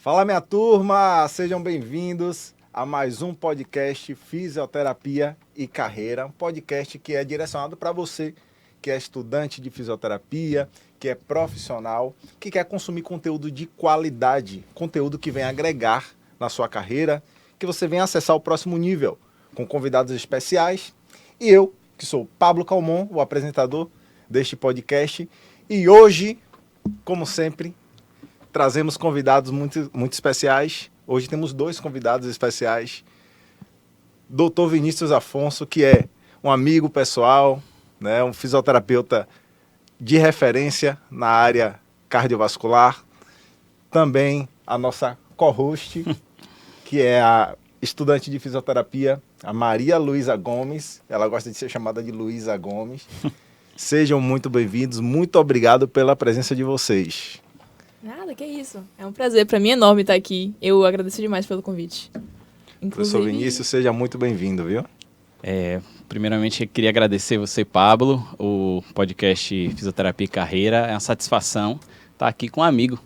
Fala, minha turma! Sejam bem-vindos a mais um podcast Fisioterapia e Carreira, um podcast que é direcionado para você que é estudante de fisioterapia, que é profissional, que quer consumir conteúdo de qualidade, conteúdo que vem agregar na sua carreira, que você venha acessar o próximo nível, com convidados especiais. E eu, que sou Pablo Calmon, o apresentador deste podcast, e hoje, como sempre, trazemos convidados muito especiais. Hoje temos dois convidados especiais. Dr. Vinícius Afonso, que é um amigo pessoal, né, um fisioterapeuta de referência na área cardiovascular. Também a nossa co-host, que é a estudante de fisioterapia, a Maria Luísa Gomes. Ela gosta de ser chamada de Luísa Gomes. Sejam muito bem-vindos. Muito obrigado pela presença de vocês. Nada, que isso. É um prazer, para mim é enorme estar aqui. Eu agradeço demais pelo convite. Professor Vinícius, seja muito bem-vindo, viu? Primeiramente, eu queria agradecer você, Pablo, o podcast Fisioterapia e Carreira. É uma satisfação estar aqui com um amigo.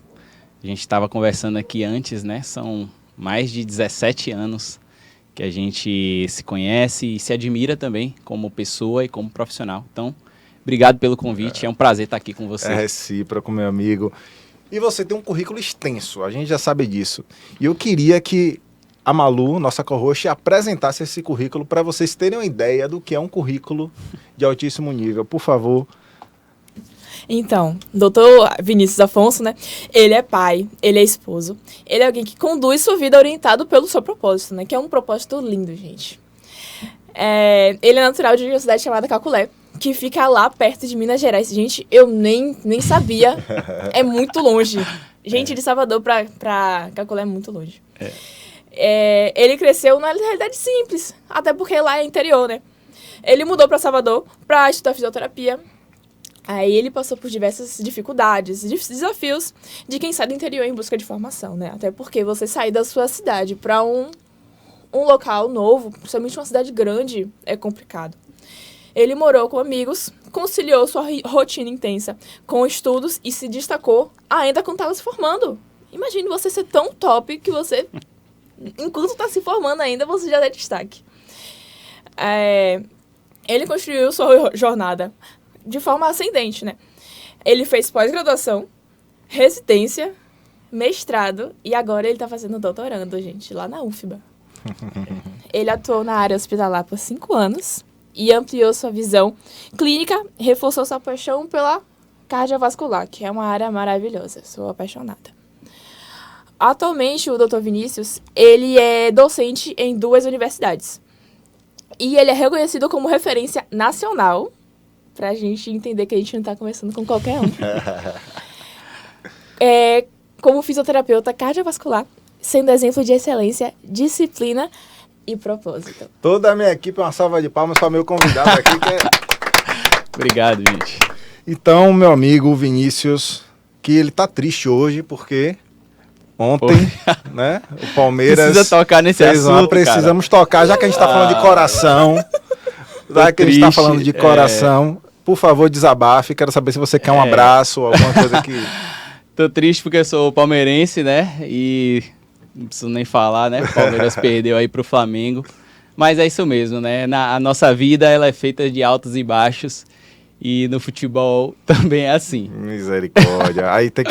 A gente estava conversando aqui antes, né? São mais de 17 anos que a gente se conhece e se admira também como pessoa e como profissional. Então, obrigado pelo convite. É um prazer estar aqui com você. É recíproco, meu amigo. E você tem um currículo extenso, a gente já sabe disso. E eu queria que a Malu, nossa co-host, apresentasse esse currículo para vocês terem uma ideia do que é um currículo de altíssimo nível. Por favor. Então, doutor Vinícius Afonso, né? Ele é pai, ele é esposo, ele é alguém que conduz sua vida orientado pelo seu propósito, né? Que é um propósito lindo, gente. Ele é natural de uma cidade chamada Caculé, que fica lá perto de Minas Gerais. Gente, eu nem sabia. É muito longe. Gente, de Salvador pra Caculé é muito longe. Ele cresceu na realidade simples, até porque lá é interior, né? Ele mudou para Salvador para estudar fisioterapia. Aí ele passou por diversas dificuldades, desafios de quem sai do interior em busca de formação, né? Até porque você sair da sua cidade para um local novo, principalmente uma cidade grande, é complicado. Ele morou com amigos, conciliou sua rotina intensa com estudos e se destacou ainda quando estava se formando. Imagine você ser tão top que você, enquanto está se formando ainda, você já dá destaque. Ele construiu sua jornada de forma ascendente, né? Ele fez pós-graduação, residência, mestrado e agora ele está fazendo doutorando, gente, lá na UFBA. Ele atuou na área hospitalar por 5 anos e ampliou sua visão clínica, reforçou sua paixão pela cardiovascular, que é uma área maravilhosa. Sou apaixonada. Atualmente, o Dr. Vinícius, ele é docente em 2 universidades. E ele é reconhecido como referência nacional, pra gente entender que a gente não tá conversando com qualquer um. Como fisioterapeuta cardiovascular, sendo exemplo de excelência, disciplina e propósito. Toda a minha equipe, uma salva de palmas para meu convidado aqui. Obrigado, gente. Então, meu amigo Vinícius, que ele tá triste hoje porque ontem, né, o Palmeiras... Precisa tocar nesse assunto, precisamos tocar, já que a gente tá falando de coração, já que a gente tá falando de coração, por favor, desabafe. Quero saber se você quer um abraço, alguma coisa que... Tô triste porque eu sou palmeirense, né, e... não preciso nem falar, né? O Palmeiras perdeu aí pro Flamengo. Mas é isso mesmo, né? A nossa vida, ela é feita de altos e baixos. E no futebol também é assim. Misericórdia. Aí tem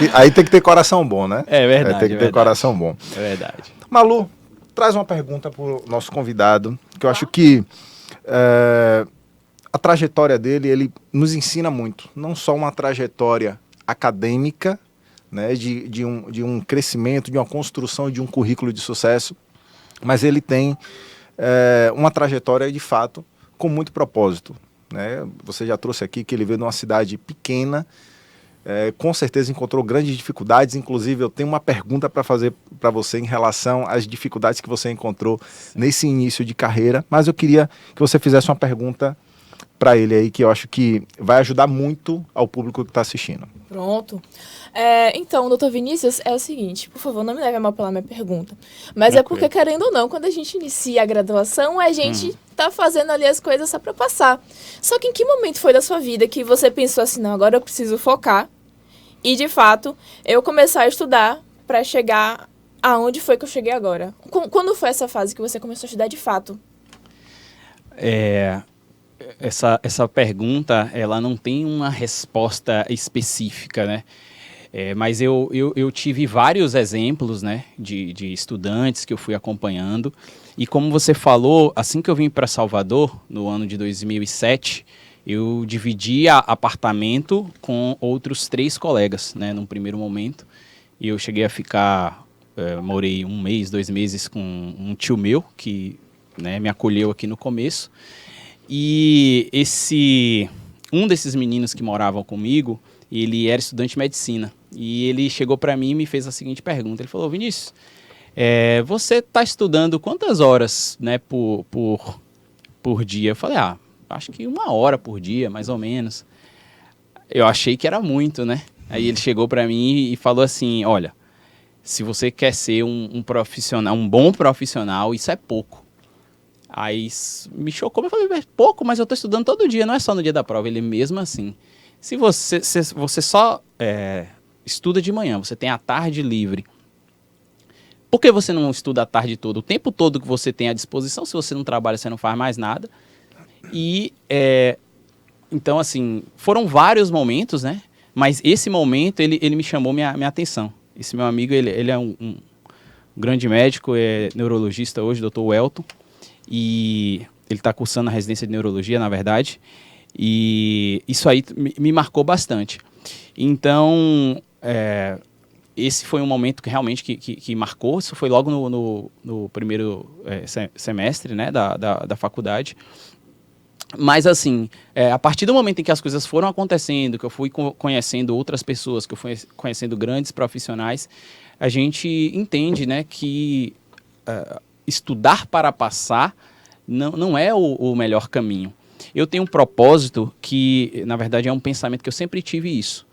que ter coração bom, né? É verdade. Tem que ter coração bom. É verdade. Malu, traz uma pergunta pro nosso convidado, que eu acho que a trajetória dele, ele nos ensina muito. Não só uma trajetória acadêmica, né, de um crescimento, de uma construção de um currículo de sucesso, mas ele tem uma trajetória, de fato, com muito propósito. Né? Você já trouxe aqui que ele veio de uma cidade pequena, com certeza encontrou grandes dificuldades, inclusive eu tenho uma pergunta para fazer para você em relação às dificuldades que você encontrou nesse início de carreira, mas eu queria que você fizesse uma pergunta para ele aí, que eu acho que vai ajudar muito ao público que está assistindo. Pronto. Então, doutor Vinícius, é o seguinte, por favor, não me leve a mal pela minha pergunta. Mas é porque, querendo ou não, quando a gente inicia a graduação, a gente tá fazendo ali as coisas só para passar. Só que em que momento foi da sua vida que você pensou assim, não, agora eu preciso focar e, de fato, eu começar a estudar para chegar aonde foi que eu cheguei agora? Quando foi essa fase que você começou a estudar de fato? Essa pergunta, ela não tem uma resposta específica, né? Mas eu tive vários exemplos, né, de estudantes que eu fui acompanhando. E como você falou, assim que eu vim para Salvador, no ano de 2007, eu dividia apartamento com outros 3 colegas, né, num primeiro momento. E eu cheguei a ficar, morei 1 mês, 2 meses com um tio meu, que, né, me acolheu aqui no começo. E um desses meninos que moravam comigo, ele era estudante de medicina. E ele chegou para mim e me fez a seguinte pergunta. Ele falou: Vinícius, você está estudando quantas horas, né, por dia? Eu falei: acho que 1 hora por dia, mais ou menos. Eu achei que era muito, né? Aí ele chegou para mim e falou assim: olha, se você quer ser um profissional, um bom profissional, isso é pouco. Aí me chocou, eu falei: pouco, mas eu estou estudando todo dia, não é só no dia da prova. Ele: mesmo assim, se você só estuda de manhã, você tem a tarde livre, por que você não estuda a tarde toda? O tempo todo que você tem à disposição, se você não trabalha, você não faz mais nada. E, então, assim, foram vários momentos, né? Mas esse momento, ele me chamou minha atenção. Esse meu amigo, ele é um grande médico, é neurologista hoje, Dr. Welton. E ele está cursando a residência de neurologia, na verdade. E isso aí me marcou bastante. Então, esse foi um momento que realmente que marcou. Isso foi logo no primeiro semestre, né, da faculdade. Mas, assim, a partir do momento em que as coisas foram acontecendo, que eu fui conhecendo outras pessoas, que eu fui conhecendo grandes profissionais, a gente entende, né, que estudar para passar não é o melhor caminho. Eu tenho um propósito que, na verdade, é um pensamento que eu sempre tive isso.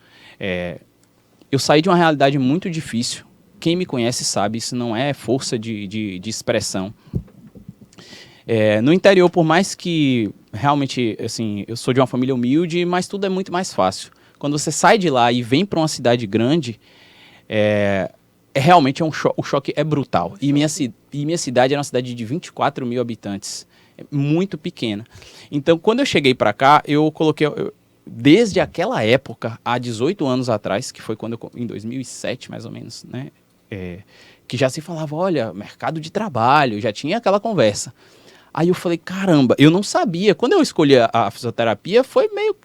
Eu saí de uma realidade muito difícil. Quem me conhece sabe, isso não é força de expressão. No interior, por mais que realmente, assim, eu sou de uma família humilde, mas tudo é muito mais fácil. Quando você sai de lá e vem para uma cidade grande, realmente o choque é brutal. E minha cidade era uma cidade de 24 mil habitantes, muito pequena. Então, quando eu cheguei para cá, eu coloquei, desde aquela época, há 18 anos atrás, que foi em 2007, mais ou menos, né, que já se falava, olha, mercado de trabalho, já tinha aquela conversa. Aí eu falei: caramba, eu não sabia. Quando eu escolhi a fisioterapia, foi meio,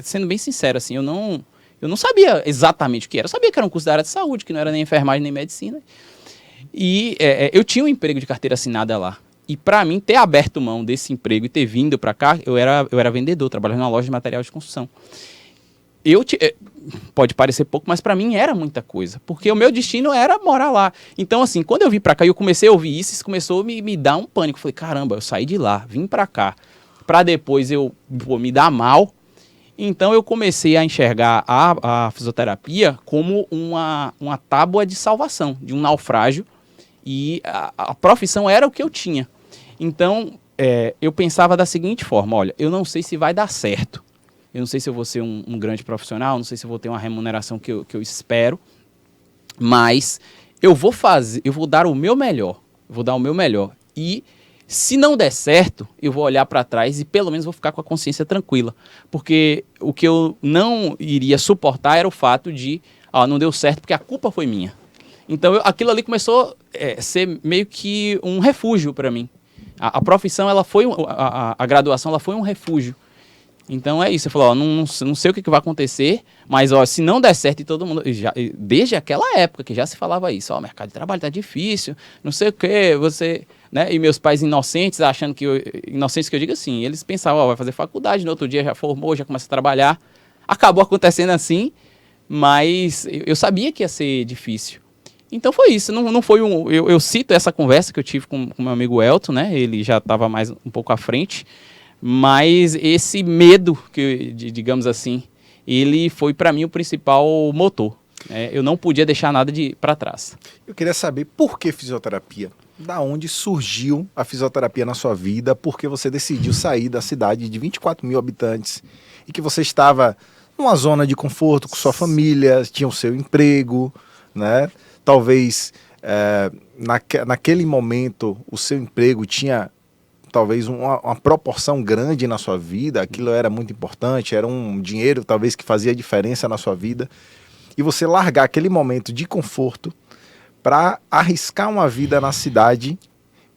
sendo bem sincero, assim, eu não sabia exatamente o que era. Eu sabia que era um curso da área de saúde, que não era nem enfermagem nem medicina. E eu tinha um emprego de carteira assinada lá. E para mim, ter aberto mão desse emprego e ter vindo para cá, eu era vendedor, trabalhava numa loja de material de construção. Pode parecer pouco, mas para mim era muita coisa, porque o meu destino era morar lá. Então, assim, quando eu vim para cá e eu comecei a ouvir isso começou a me dar um pânico. Eu falei: caramba, eu saí de lá, vim para cá, para depois eu me dar mal. Então, eu comecei a enxergar a fisioterapia como uma tábua de salvação, de um naufrágio, e a profissão era o que eu tinha. Então, eu pensava da seguinte forma: olha, eu não sei se vai dar certo. Eu não sei se eu vou ser um grande profissional, não sei se eu vou ter uma remuneração que eu espero, mas eu vou dar o meu melhor. E se não der certo, eu vou olhar para trás e pelo menos vou ficar com a consciência tranquila. Porque o que eu não iria suportar era o fato de, não deu certo porque a culpa foi minha. Então aquilo ali começou a ser meio que um refúgio para mim. A profissão, a graduação, ela foi um refúgio. Então é isso, eu falei: não sei o que vai acontecer, mas se não der certo, e todo mundo, desde aquela época que já se falava isso, o mercado de trabalho tá difícil, não sei o que, né? E meus pais inocentes, inocentes que eu digo assim, eles pensavam: vai fazer faculdade, no outro dia já formou, já começa a trabalhar. Acabou acontecendo assim, mas eu sabia que ia ser difícil. Então foi isso, não foi eu cito essa conversa que eu tive com meu amigo Elton, né? Ele já estava mais um pouco à frente. Mas esse medo, digamos assim, ele foi para mim o principal motor. Eu não podia deixar nada para trás. Eu queria saber por que fisioterapia? Da onde surgiu a fisioterapia na sua vida? Por que você decidiu sair da cidade de 24 mil habitantes e que você estava numa zona de conforto com sua família, tinha o seu emprego, né? Talvez naquele momento o seu emprego tinha talvez uma proporção grande na sua vida, aquilo era muito importante, era um dinheiro talvez que fazia diferença na sua vida, e você largar aquele momento de conforto para arriscar uma vida na cidade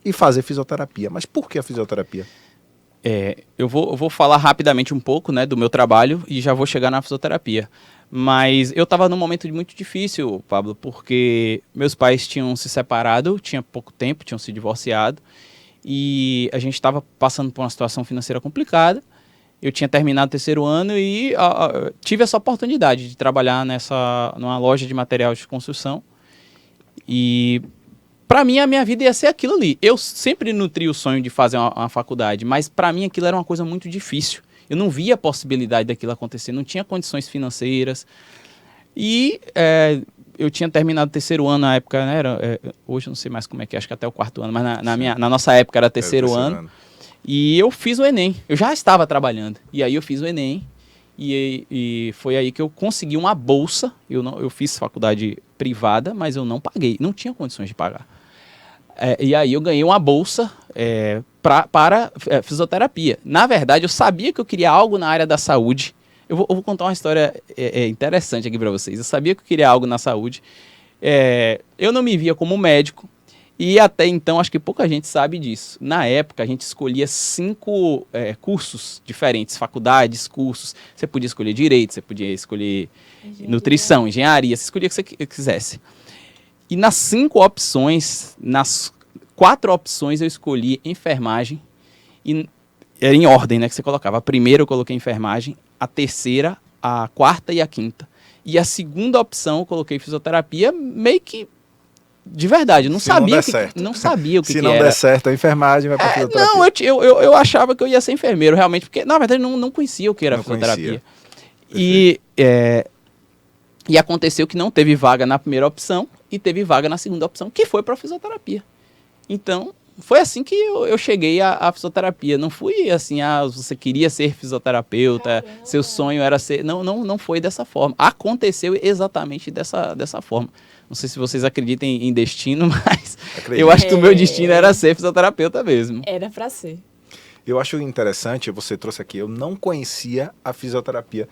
e fazer fisioterapia. Mas por que a fisioterapia? Eu vou falar rapidamente um pouco, né, do meu trabalho e já vou chegar na fisioterapia. Mas eu estava num momento muito difícil, Pablo, porque meus pais tinham se separado, tinha pouco tempo, tinham se divorciado, e a gente estava passando por uma situação financeira complicada. Eu tinha terminado o terceiro ano e tive essa oportunidade de trabalhar numa loja de material de construção. E para mim, a minha vida ia ser aquilo ali. Eu sempre nutri o sonho de fazer uma faculdade, mas para mim aquilo era uma coisa muito difícil. Eu não via a possibilidade daquilo acontecer, não tinha condições financeiras. E eu tinha terminado o terceiro ano na época, né? Hoje eu não sei mais como é que é, acho que até o quarto ano, mas na nossa época era terceiro ano. E eu fiz o Enem. Eu já estava trabalhando. E aí eu fiz o Enem. E foi aí que eu consegui uma bolsa. Eu fiz faculdade privada, mas eu não paguei. Não tinha condições de pagar. E aí eu ganhei uma bolsa para fisioterapia. Na verdade, eu sabia que eu queria algo na área da saúde. Eu vou contar uma história interessante aqui para vocês. Eu sabia que eu queria algo na saúde. Eu não me via como médico. E até então, acho que pouca gente sabe disso. Na época, a gente escolhia 5 cursos diferentes, faculdades, cursos. Você podia escolher direito, você podia escolher nutrição, engenharia, você escolhia o que você quisesse. E nas 5 opções, nas 4 opções eu escolhi enfermagem. E era em ordem, né, que você colocava. A primeira eu coloquei enfermagem, a terceira, a quarta e a quinta. E a segunda opção eu coloquei fisioterapia, meio que de verdade, não sabia o que Se era. não der certo a enfermagem, vai para fisioterapia. Não, eu achava que eu ia ser enfermeiro, realmente, porque, na verdade, não conhecia o que era fisioterapia. E aconteceu que não teve vaga na primeira opção e teve vaga na segunda opção, que foi para fisioterapia. Então, foi assim que eu cheguei à fisioterapia. Não fui assim, você queria ser fisioterapeuta, seu sonho era ser... Não foi dessa forma. Aconteceu exatamente dessa forma. Não sei se vocês acreditam em destino, mas eu acho que o meu destino era ser fisioterapeuta mesmo. Era pra ser. Eu acho interessante, você trouxe aqui, eu não conhecia a fisioterapia.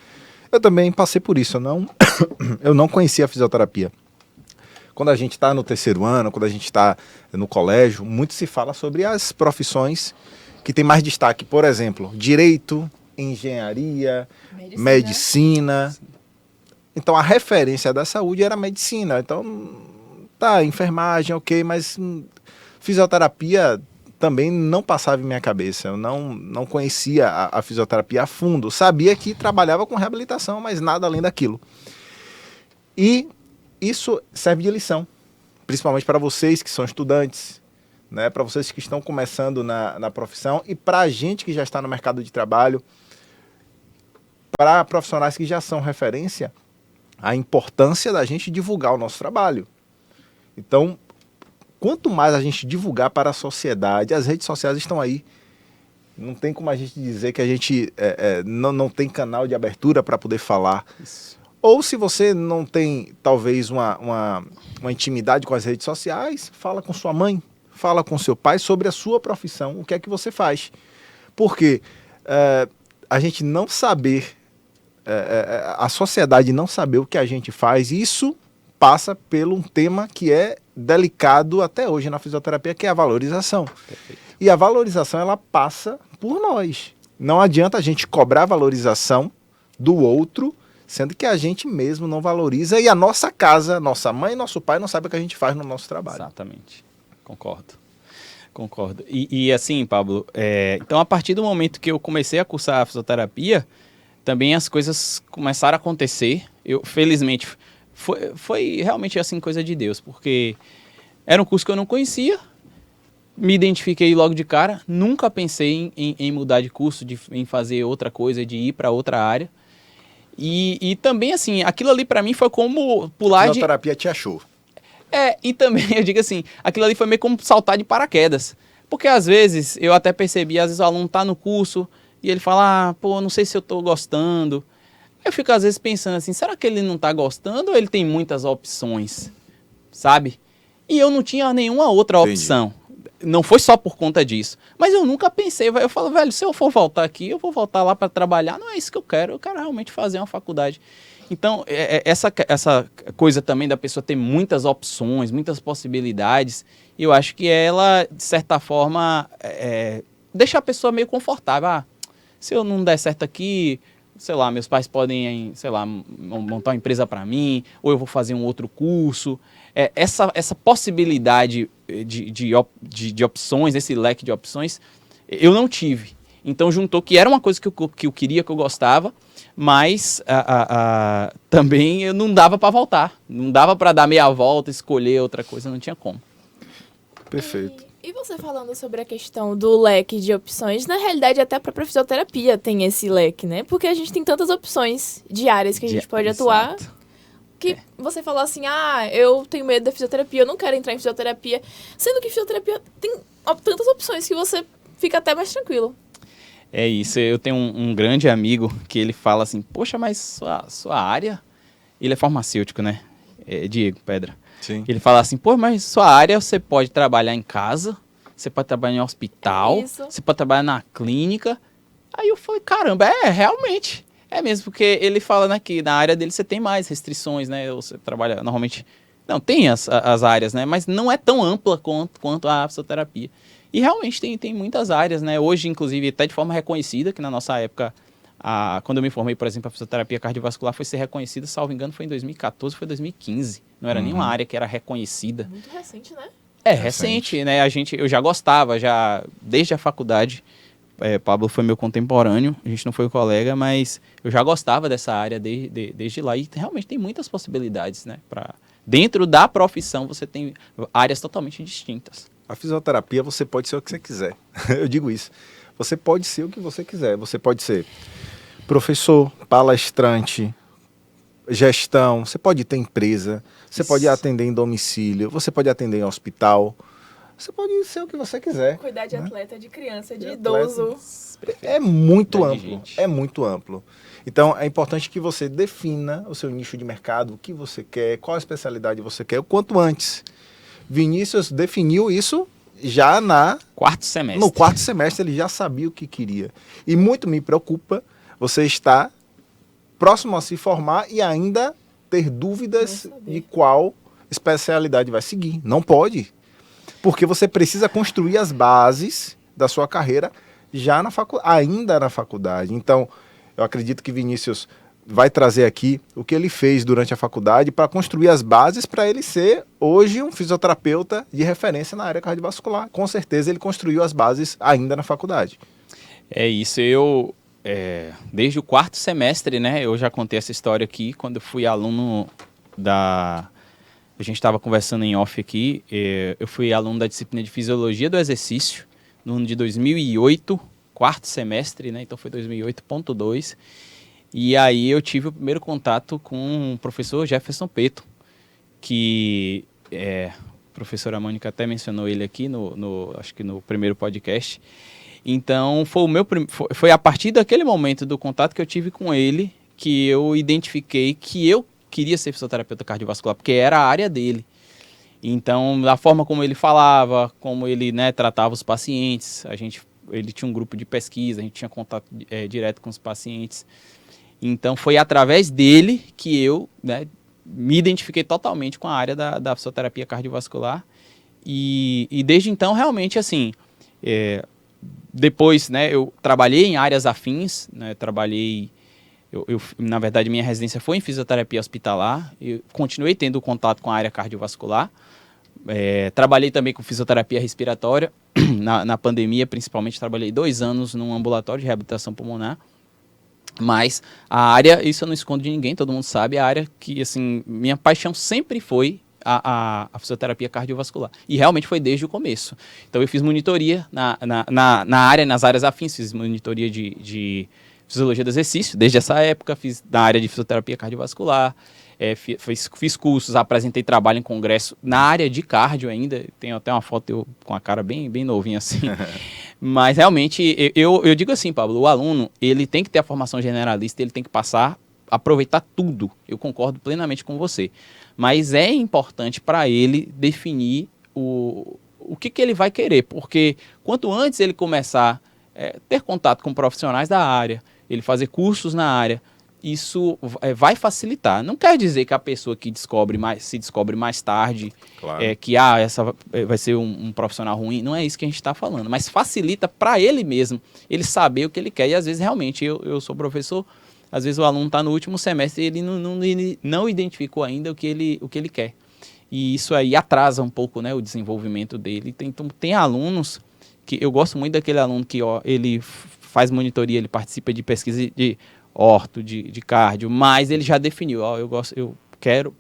Eu também passei por isso, eu não conhecia a fisioterapia. Quando a gente está no terceiro ano, quando a gente está no colégio, muito se fala sobre as profissões que têm mais destaque. Por exemplo, direito, engenharia, medicina. Então, a referência da saúde era a medicina. Então, enfermagem, ok, mas fisioterapia também não passava em minha cabeça. Eu não conhecia a fisioterapia a fundo. Sabia que trabalhava com reabilitação, mas nada além daquilo. E isso serve de lição, principalmente para vocês que são estudantes, né? Para vocês que estão começando na profissão e para a gente que já está no mercado de trabalho, para profissionais que já são referência, a importância da gente divulgar o nosso trabalho. Então, quanto mais a gente divulgar para a sociedade, as redes sociais estão aí. Não tem como a gente dizer que a gente não tem canal de abertura para poder falar. Isso. Ou se você não tem, talvez, uma intimidade com as redes sociais, fala com sua mãe, fala com seu pai sobre a sua profissão, o que é que você faz. Porque a gente não saber, a sociedade não saber o que a gente faz, isso passa por um tema que é delicado até hoje na fisioterapia, que é a valorização. Perfeito. E a valorização, ela passa por nós. Não adianta a gente cobrar valorização do outro, sendo que a gente mesmo não valoriza e a nossa casa, nossa mãe e nosso pai não sabem o que a gente faz no nosso trabalho. Exatamente. Concordo. E assim, Pablo, então a partir do momento que eu comecei a cursar a fisioterapia, também as coisas começaram a acontecer. Felizmente, foi realmente assim coisa de Deus, porque era um curso que eu não conhecia, me identifiquei logo de cara, nunca pensei em mudar de curso, em fazer outra coisa, de ir para outra área. E também, assim, aquilo ali para mim foi como pular A fisioterapia te achou. E também, eu digo assim, aquilo ali foi meio como saltar de paraquedas. Porque às vezes, eu até percebi, às vezes o aluno tá no curso e ele fala, não sei se eu tô gostando. Eu fico às vezes pensando assim, será que ele não tá gostando ou ele tem muitas opções? Sabe? E eu não tinha nenhuma outra opção. Não foi só por conta disso. Mas eu nunca pensei, eu falo, velho, se eu for voltar aqui, eu vou voltar lá para trabalhar. Não é isso que eu quero realmente fazer uma faculdade. Então, essa coisa também da pessoa ter muitas opções, muitas possibilidades, eu acho que ela, de certa forma, deixa a pessoa meio confortável. Ah, se eu não der certo aqui, sei lá, meus pais podem, sei lá, montar uma empresa para mim, ou eu vou fazer um outro curso. Essa possibilidade de opções, esse leque de opções, eu não tive. Então juntou que era uma coisa que eu queria, que eu gostava, mas também não dava para voltar. Não dava para dar meia volta, escolher outra coisa, não tinha como. Perfeito. E você falando sobre a questão do leque de opções, na realidade até a própria fisioterapia tem esse leque, né? Porque a gente tem tantas opções de áreas que a gente pode atuar. Que você falou assim, eu tenho medo da fisioterapia, eu não quero entrar em fisioterapia. Sendo que fisioterapia tem tantas opções que você fica até mais tranquilo. É isso, eu tenho um grande amigo que ele fala assim, poxa, mas sua área... Ele é farmacêutico, né? Diego Pedra. Sim. Ele fala assim, pô, mas sua área você pode trabalhar em casa, você pode trabalhar em hospital, você pode trabalhar na clínica. Aí eu falei, caramba, realmente... É mesmo, porque ele fala, né, que na área dele você tem mais restrições, né? Você trabalha normalmente... Não, tem as áreas, né? Mas não é tão ampla quanto a fisioterapia. E realmente tem muitas áreas, né? Hoje, inclusive, até de forma reconhecida, que na nossa época, quando eu me formei, por exemplo, a fisioterapia cardiovascular foi ser reconhecida, salvo engano, foi em 2014, foi 2015. Não era nenhuma área que era reconhecida. Muito recente, né? Recente, né? Eu já gostava, desde a faculdade... Pablo foi meu contemporâneo, a gente não foi colega, mas eu já gostava dessa área desde lá e realmente tem muitas possibilidades, né? Dentro da profissão você tem áreas totalmente distintas. A fisioterapia você pode ser o que você quiser, eu digo isso. Você pode ser o que você quiser, você pode ser professor, palestrante, gestão, você pode ter empresa, você pode atender em domicílio, você pode atender em hospital. Você pode ser o que você quiser. Cuidar de atleta, de criança, de idoso. É muito amplo. É muito amplo. Então, é importante que você defina o seu nicho de mercado, o que você quer, qual especialidade você quer, o quanto antes. Vinícius definiu isso já no quarto semestre, ele já sabia o que queria. E muito me preocupa você estar próximo a se formar e ainda ter dúvidas de qual especialidade vai seguir. Não pode. Porque você precisa construir as bases da sua carreira ainda na faculdade. Então, eu acredito que Vinícius vai trazer aqui o que ele fez durante a faculdade para construir as bases para ele ser, hoje, um fisioterapeuta de referência na área cardiovascular. Com certeza, ele construiu as bases ainda na faculdade. É isso. Desde o quarto semestre, né, eu já contei essa história aqui, quando eu fui aluno A gente estava conversando em off aqui, eu fui aluno da disciplina de Fisiologia do Exercício, no ano de 2008, quarto semestre, né? Então foi 2008.2. E aí eu tive o primeiro contato com o professor Jefferson Peto, que a professora Mônica até mencionou ele aqui, acho que no primeiro podcast. Então foi a partir daquele momento do contato que eu tive com ele que eu identifiquei que eu queria ser fisioterapeuta cardiovascular, porque era a área dele. Então, da forma como ele falava, como ele, né, tratava os pacientes, ele tinha um grupo de pesquisa, a gente tinha contato direto com os pacientes. Então, foi através dele que eu, né, me identifiquei totalmente com a área da fisioterapia cardiovascular. E desde então, realmente, assim, depois, né, eu trabalhei em áreas afins, né, na verdade, minha residência foi em fisioterapia hospitalar. Eu continuei tendo contato com a área cardiovascular. Trabalhei também com fisioterapia respiratória. Na pandemia, principalmente, trabalhei 2 anos num ambulatório de reabilitação pulmonar. Mas a área, isso eu não escondo de ninguém, todo mundo sabe, a área que, assim, minha paixão sempre foi a fisioterapia cardiovascular. E realmente foi desde o começo. Então, eu fiz monitoria na área, nas áreas afins, fiz monitoria de Fisiologia do Exercício, desde essa época, fiz na área de fisioterapia cardiovascular, fiz cursos, apresentei trabalho em congresso na área de cardio ainda, tenho até uma foto eu com a cara bem, bem novinha assim, mas realmente, eu digo assim, Pablo, o aluno, ele tem que ter a formação generalista, ele tem que passar aproveitar tudo. Eu concordo plenamente com você. Mas é importante para ele definir o que ele vai querer, porque quanto antes ele começar a ter contato com profissionais da área, ele fazer cursos na área, isso vai facilitar. Não quer dizer que a pessoa que se descobre mais tarde, Claro. que essa vai ser um profissional ruim, não é isso que a gente está falando, mas facilita para ele mesmo, ele saber o que ele quer. E às vezes realmente, eu sou professor, às vezes o aluno está no último semestre e ele não identificou ainda o que ele quer. E isso aí atrasa um pouco, né, o desenvolvimento dele. Então, tem alunos que eu gosto muito daquele aluno que ele faz monitoria, ele participa de pesquisa de orto, de cardio, mas ele já definiu,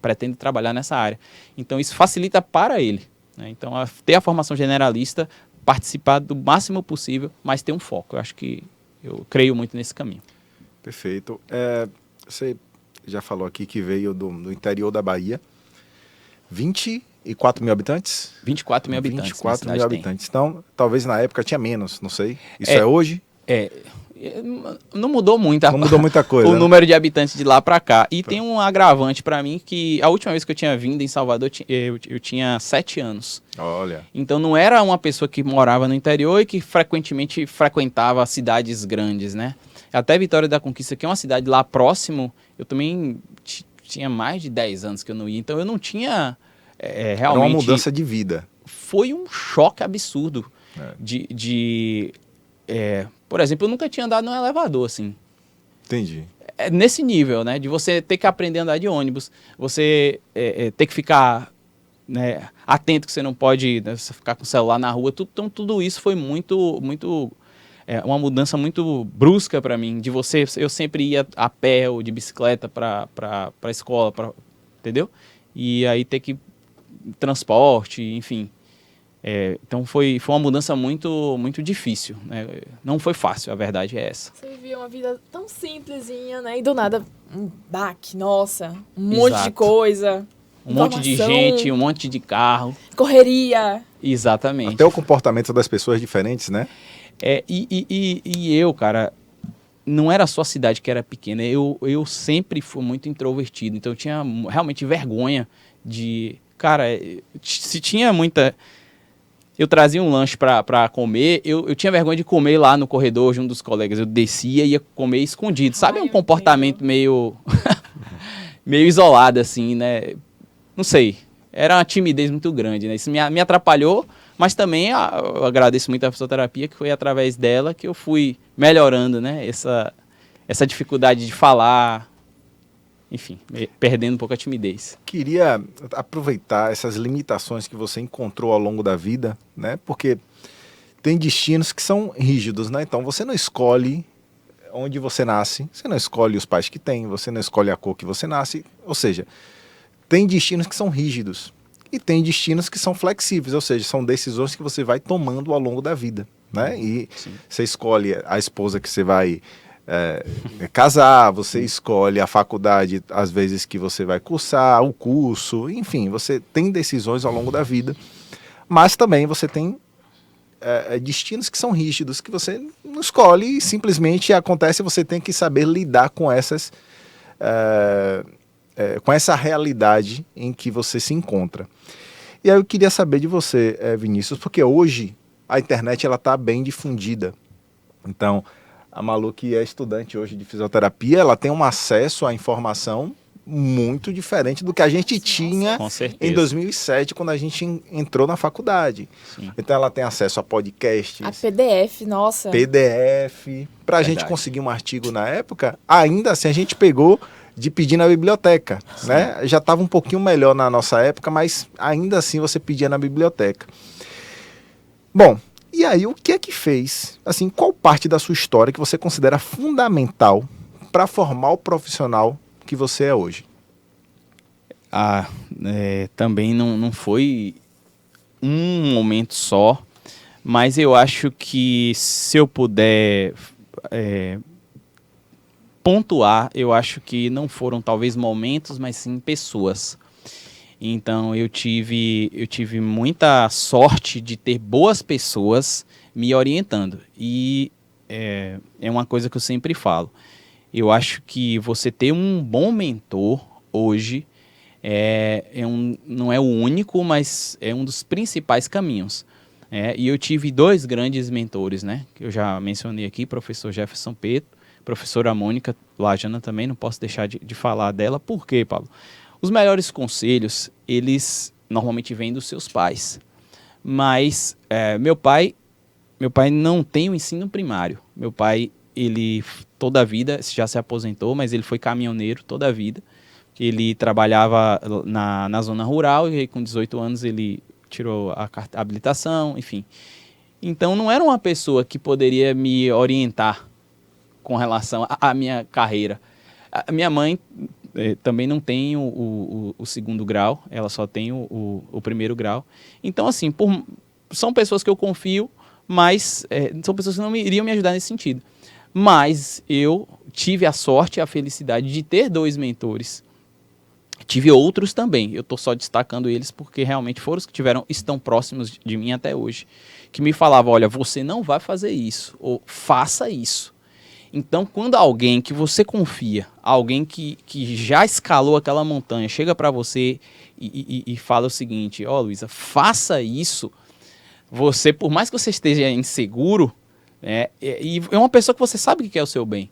pretendo trabalhar nessa área. Então, isso facilita para ele, né? Então, ter a formação generalista, participar do máximo possível, mas ter um foco. Eu creio muito nesse caminho. Perfeito. Você já falou aqui que veio do interior da Bahia. 24 mil habitantes? 24 mil habitantes. 24 mil habitantes. Então, talvez na época tinha menos, não sei. Isso é hoje? Não mudou muito. Não mudou muita coisa. O número de habitantes de lá para cá. E tem um agravante para mim que a última vez que eu tinha vindo em Salvador, eu tinha 7 anos. Olha. Então não era uma pessoa que morava no interior e que frequentemente frequentava cidades grandes, né? Até Vitória da Conquista, que é uma cidade lá próximo, eu também tinha mais de 10 anos que eu não ia. Então eu não tinha realmente... Era uma mudança de vida. Foi um choque absurdo por exemplo, eu nunca tinha andado num elevador, assim. Entendi. Nesse nível, né? De você ter que aprender a andar de ônibus, você ter que ficar, né, atento que você não pode, né, ficar com o celular na rua. Então, tudo isso foi uma mudança muito brusca para mim. Eu sempre ia a pé ou de bicicleta para a escola, entendeu? E aí ter que transporte, enfim. Então foi uma mudança muito, muito difícil, né? Não foi fácil, a verdade é essa. Você vivia uma vida tão simplesinha, né? E do nada, um baque, nossa, monte de coisa. Um monte de gente, um monte de carro. Correria. Exatamente. Até o comportamento das pessoas diferentes, né? E eu, cara, não era só a cidade que era pequena, eu sempre fui muito introvertido, então eu tinha realmente vergonha de... Cara, se tinha muita... Eu trazia um lanche pra comer, eu tinha vergonha de comer lá no corredor junto dos colegas. Eu descia e ia comer escondido. Sabe, um comportamento meio isolado, assim, né? Não sei. Era uma timidez muito grande, né? Isso me atrapalhou, mas também eu agradeço muito a fisioterapia, que foi através dela que eu fui melhorando, né? Essa dificuldade de falar, enfim, perdendo um pouco a timidez. Queria aproveitar essas limitações que você encontrou ao longo da vida, né? Porque tem destinos que são rígidos, né? Então você não escolhe onde você nasce, você não escolhe os pais que tem, você não escolhe a cor que você nasce, ou seja, tem destinos que são rígidos e tem destinos que são flexíveis, ou seja, são decisões que você vai tomando ao longo da vida, né? E você escolhe a esposa que você vai casar, você escolhe a faculdade, às vezes, que você vai cursar, o curso, enfim, você tem decisões ao longo da vida, mas também você tem destinos que são rígidos, que você não escolhe e simplesmente acontece, você tem que saber lidar com com essa realidade em que você se encontra. E aí eu queria saber de você, Vinícius, porque hoje a internet está bem difundida. Então, a Malu, que é estudante hoje de fisioterapia, ela tem um acesso à informação muito diferente do que a gente tinha em 2007, quando a gente entrou na faculdade. Sim. Então ela tem acesso a podcasts. A PDF, nossa. PDF. Para a gente conseguir um artigo na época, ainda assim a gente pegou de pedir na biblioteca, né? Já estava um pouquinho melhor na nossa época, mas ainda assim você pedia na biblioteca. Bom, e aí o que é que fez? Assim, qual parte da sua história que você considera fundamental para formar o profissional que você é hoje? Também não foi um momento só, mas eu acho que se eu puder pontuar, eu acho que não foram talvez momentos, mas sim pessoas. Então eu tive muita sorte de ter boas pessoas me orientando. E é uma coisa que eu sempre falo. Eu acho que você ter um bom mentor hoje não é o único, mas é um dos principais caminhos. E eu tive 2 grandes mentores, né? Que eu já mencionei aqui, professor Jefferson Pedro, professora Mônica Lajana também, não posso deixar de falar dela. Por quê, Pablo? Os melhores conselhos, eles normalmente vêm dos seus pais. Mas meu pai não tem o ensino primário. Meu pai, ele toda a vida, já se aposentou, mas ele foi caminhoneiro toda a vida. Ele trabalhava na zona rural e com 18 anos ele tirou a habilitação, enfim. Então não era uma pessoa que poderia me orientar com relação à minha carreira. A minha mãe também não tem o 2º grau, ela só tem o 1º grau. Então, assim, são pessoas que eu confio, mas são pessoas que não iriam me ajudar nesse sentido. Mas eu tive a sorte e a felicidade de ter 2 mentores. Tive outros também, eu estou só destacando eles porque realmente foram os que estão próximos de mim até hoje, que me falavam, olha, você não vai fazer isso, ou faça isso. Então, quando alguém que você confia, alguém que já escalou aquela montanha, chega para você e fala o seguinte, Luísa, faça isso, você, por mais que você esteja inseguro, e é uma pessoa que você sabe que quer o seu bem.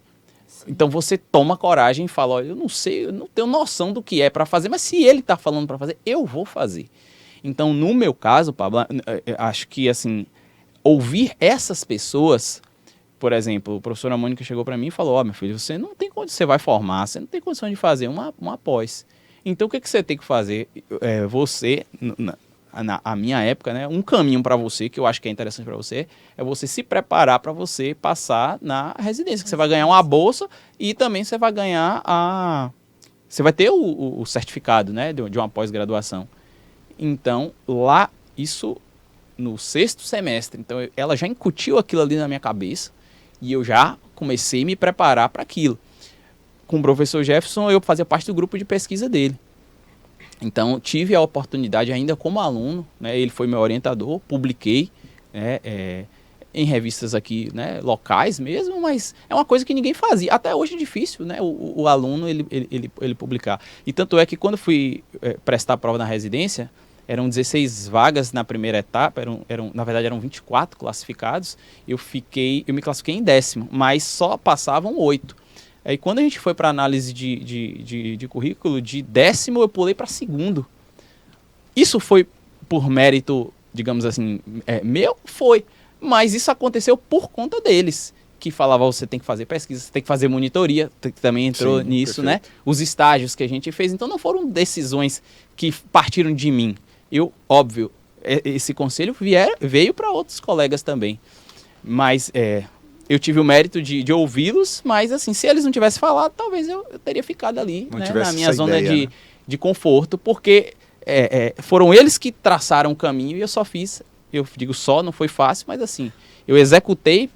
Então você toma coragem e fala, olha, eu não sei, eu não tenho noção do que é para fazer, mas se ele está falando para fazer, eu vou fazer. Então, no meu caso, Pablo, acho que, assim, ouvir essas pessoas, por exemplo, a professora Mônica chegou para mim e falou, meu filho, você não tem condição, você vai formar, você não tem condição de fazer uma pós. Então, o que você tem que fazer? Você, na minha época, né, um caminho para você, que eu acho que é interessante para você, é você se preparar para você passar na residência, que você vai ganhar uma bolsa e também você vai ganhar você vai ter o certificado, né, de uma pós-graduação. Então, lá, isso no 6º semestre, então ela já incutiu aquilo ali na minha cabeça e eu já comecei a me preparar para aquilo. Com o professor Jefferson, eu fazia parte do grupo de pesquisa dele. Então, tive a oportunidade ainda como aluno, né, ele foi meu orientador, publiquei em revistas aqui, né, locais mesmo, mas é uma coisa que ninguém fazia. Até hoje é difícil, né, o aluno ele publicar. E tanto é que quando fui prestar a prova na residência, eram 16 vagas na primeira etapa, na verdade eram 24 classificados, eu me classifiquei em 10º, mas só passavam 8. Aí quando a gente foi para análise de currículo, de 10º eu pulei para 2º. Isso foi por mérito, digamos assim, meu? Foi. Mas isso aconteceu por conta deles, que falavam, você tem que fazer pesquisa, você tem que fazer monitoria, que também entrou nisso, perfeito, né? Os estágios que a gente fez. Então não foram decisões que partiram de mim. Óbvio, esse conselho veio para outros colegas também. Mas eu tive o mérito de ouvi-los, mas assim, se eles não tivessem falado, talvez eu teria ficado ali, né, na minha zona ideia, de conforto, porque foram eles que traçaram o caminho e eu só fiz, eu digo só, não foi fácil, mas assim, eu executei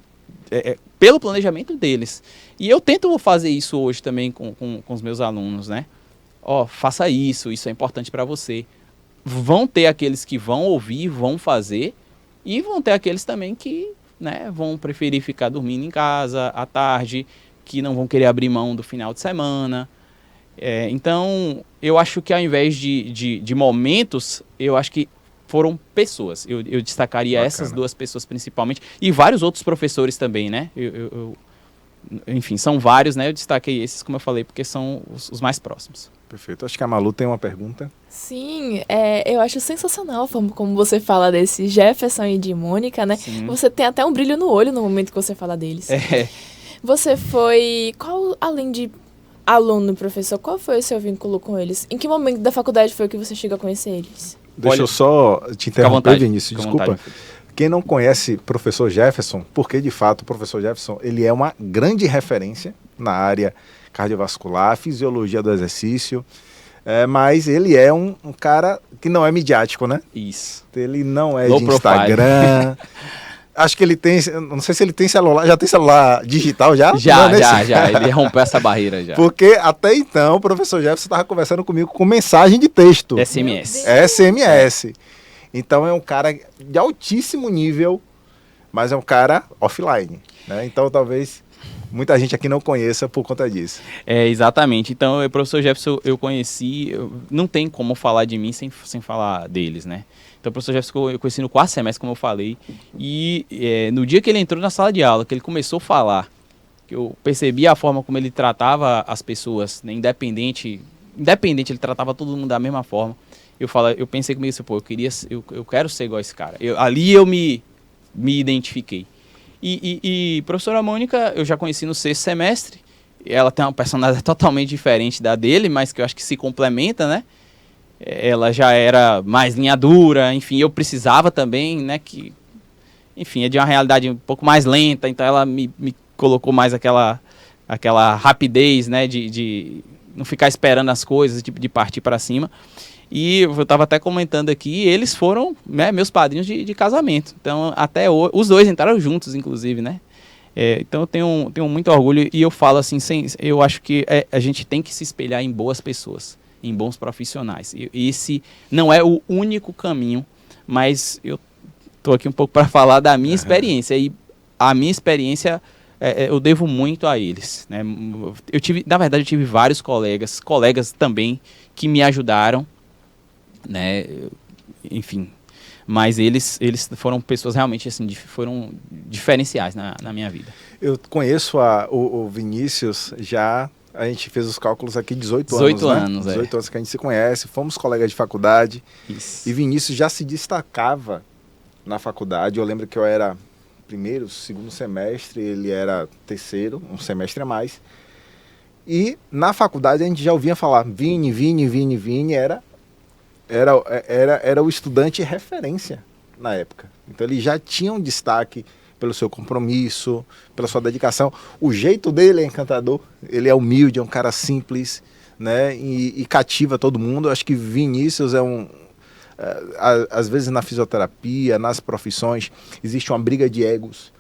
pelo planejamento deles. E eu tento fazer isso hoje também com os meus alunos, né? Faça isso é importante para você. Vão ter aqueles que vão ouvir, vão fazer, e vão ter aqueles também que, né, vão preferir ficar dormindo em casa à tarde, que não vão querer abrir mão do final de semana. Então, eu acho que ao invés de momentos, eu acho que foram pessoas. Eu destacaria Bacana. Essas 2 pessoas principalmente, e vários outros professores também, né? Enfim, são vários, né? Eu destaquei esses, como eu falei, porque são os mais próximos. Perfeito. Acho que a Malu tem uma pergunta. Sim, eu acho sensacional a forma como você fala desse Jefferson e de Mônica, né? Sim. Você tem até um brilho no olho no momento que você fala deles. Você foi... além de aluno e professor, qual foi o seu vínculo com eles? Em que momento da faculdade foi que você chegou a conhecer eles? Deixa eu só te interromper, Vinícius, desculpa. Quem não conhece professor Jefferson, porque de fato o professor Jefferson ele é uma grande referência na área cardiovascular, fisiologia do exercício, mas ele é um cara que não é midiático, né? Isso. Ele não é de Instagram. Acho que ele tem, não sei se ele tem celular, já tem celular digital já? Já, ele rompeu essa barreira já. Porque até então o professor Jefferson estava conversando comigo com mensagem de texto. SMS. Então é um cara de altíssimo nível, mas é um cara offline, né? Então talvez muita gente aqui não conheça por conta disso. Exatamente. Então, o professor Jefferson eu conheci, não tem como falar de mim sem falar deles, né? Então, o professor Jefferson eu conheci no 4º semestre, como eu falei, e no dia que ele entrou na sala de aula, que ele começou a falar, que eu percebi a forma como ele tratava as pessoas, né? Independente, ele tratava todo mundo da mesma forma. Eu pensei comigo assim, pô, eu quero ser igual a esse cara. Ali eu me identifiquei. E professora Mônica, eu já conheci no 6º semestre. Ela tem uma personalidade totalmente diferente da dele, mas que eu acho que se complementa, né? Ela já era mais linha dura, enfim, eu precisava também, né? Enfim, é de uma realidade um pouco mais lenta, então ela me colocou mais aquela rapidez, né? De não ficar esperando as coisas, tipo, de partir para cima. E eu estava até comentando aqui, eles foram, né, meus padrinhos de casamento. Então, até hoje, os dois entraram juntos, inclusive, né? Então, eu tenho muito orgulho e eu falo assim, eu acho que a gente tem que se espelhar em boas pessoas, em bons profissionais. E esse não é o único caminho, mas eu estou aqui um pouco para falar da minha experiência. E a minha experiência, eu devo muito a eles, né? Na verdade, eu tive vários colegas também, que me ajudaram, né, enfim, mas eles foram pessoas realmente assim, foram diferenciais na minha vida. Eu conheço o Vinícius já, a gente fez os cálculos aqui, 18 anos, né? 18 anos que a gente se conhece, fomos colegas de faculdade. Isso. E Vinícius já se destacava na faculdade. Eu lembro que eu era 1º, 2º semestre, ele era 3º, um semestre a mais. E na faculdade a gente já ouvia falar Vini, era o estudante referência na época. Então ele já tinha um destaque pelo seu compromisso, pela sua dedicação. O jeito dele é encantador, ele é humilde, é um cara simples, né? E cativa todo mundo. Eu acho que Vinícius às vezes na fisioterapia, nas profissões, existe uma briga de egos,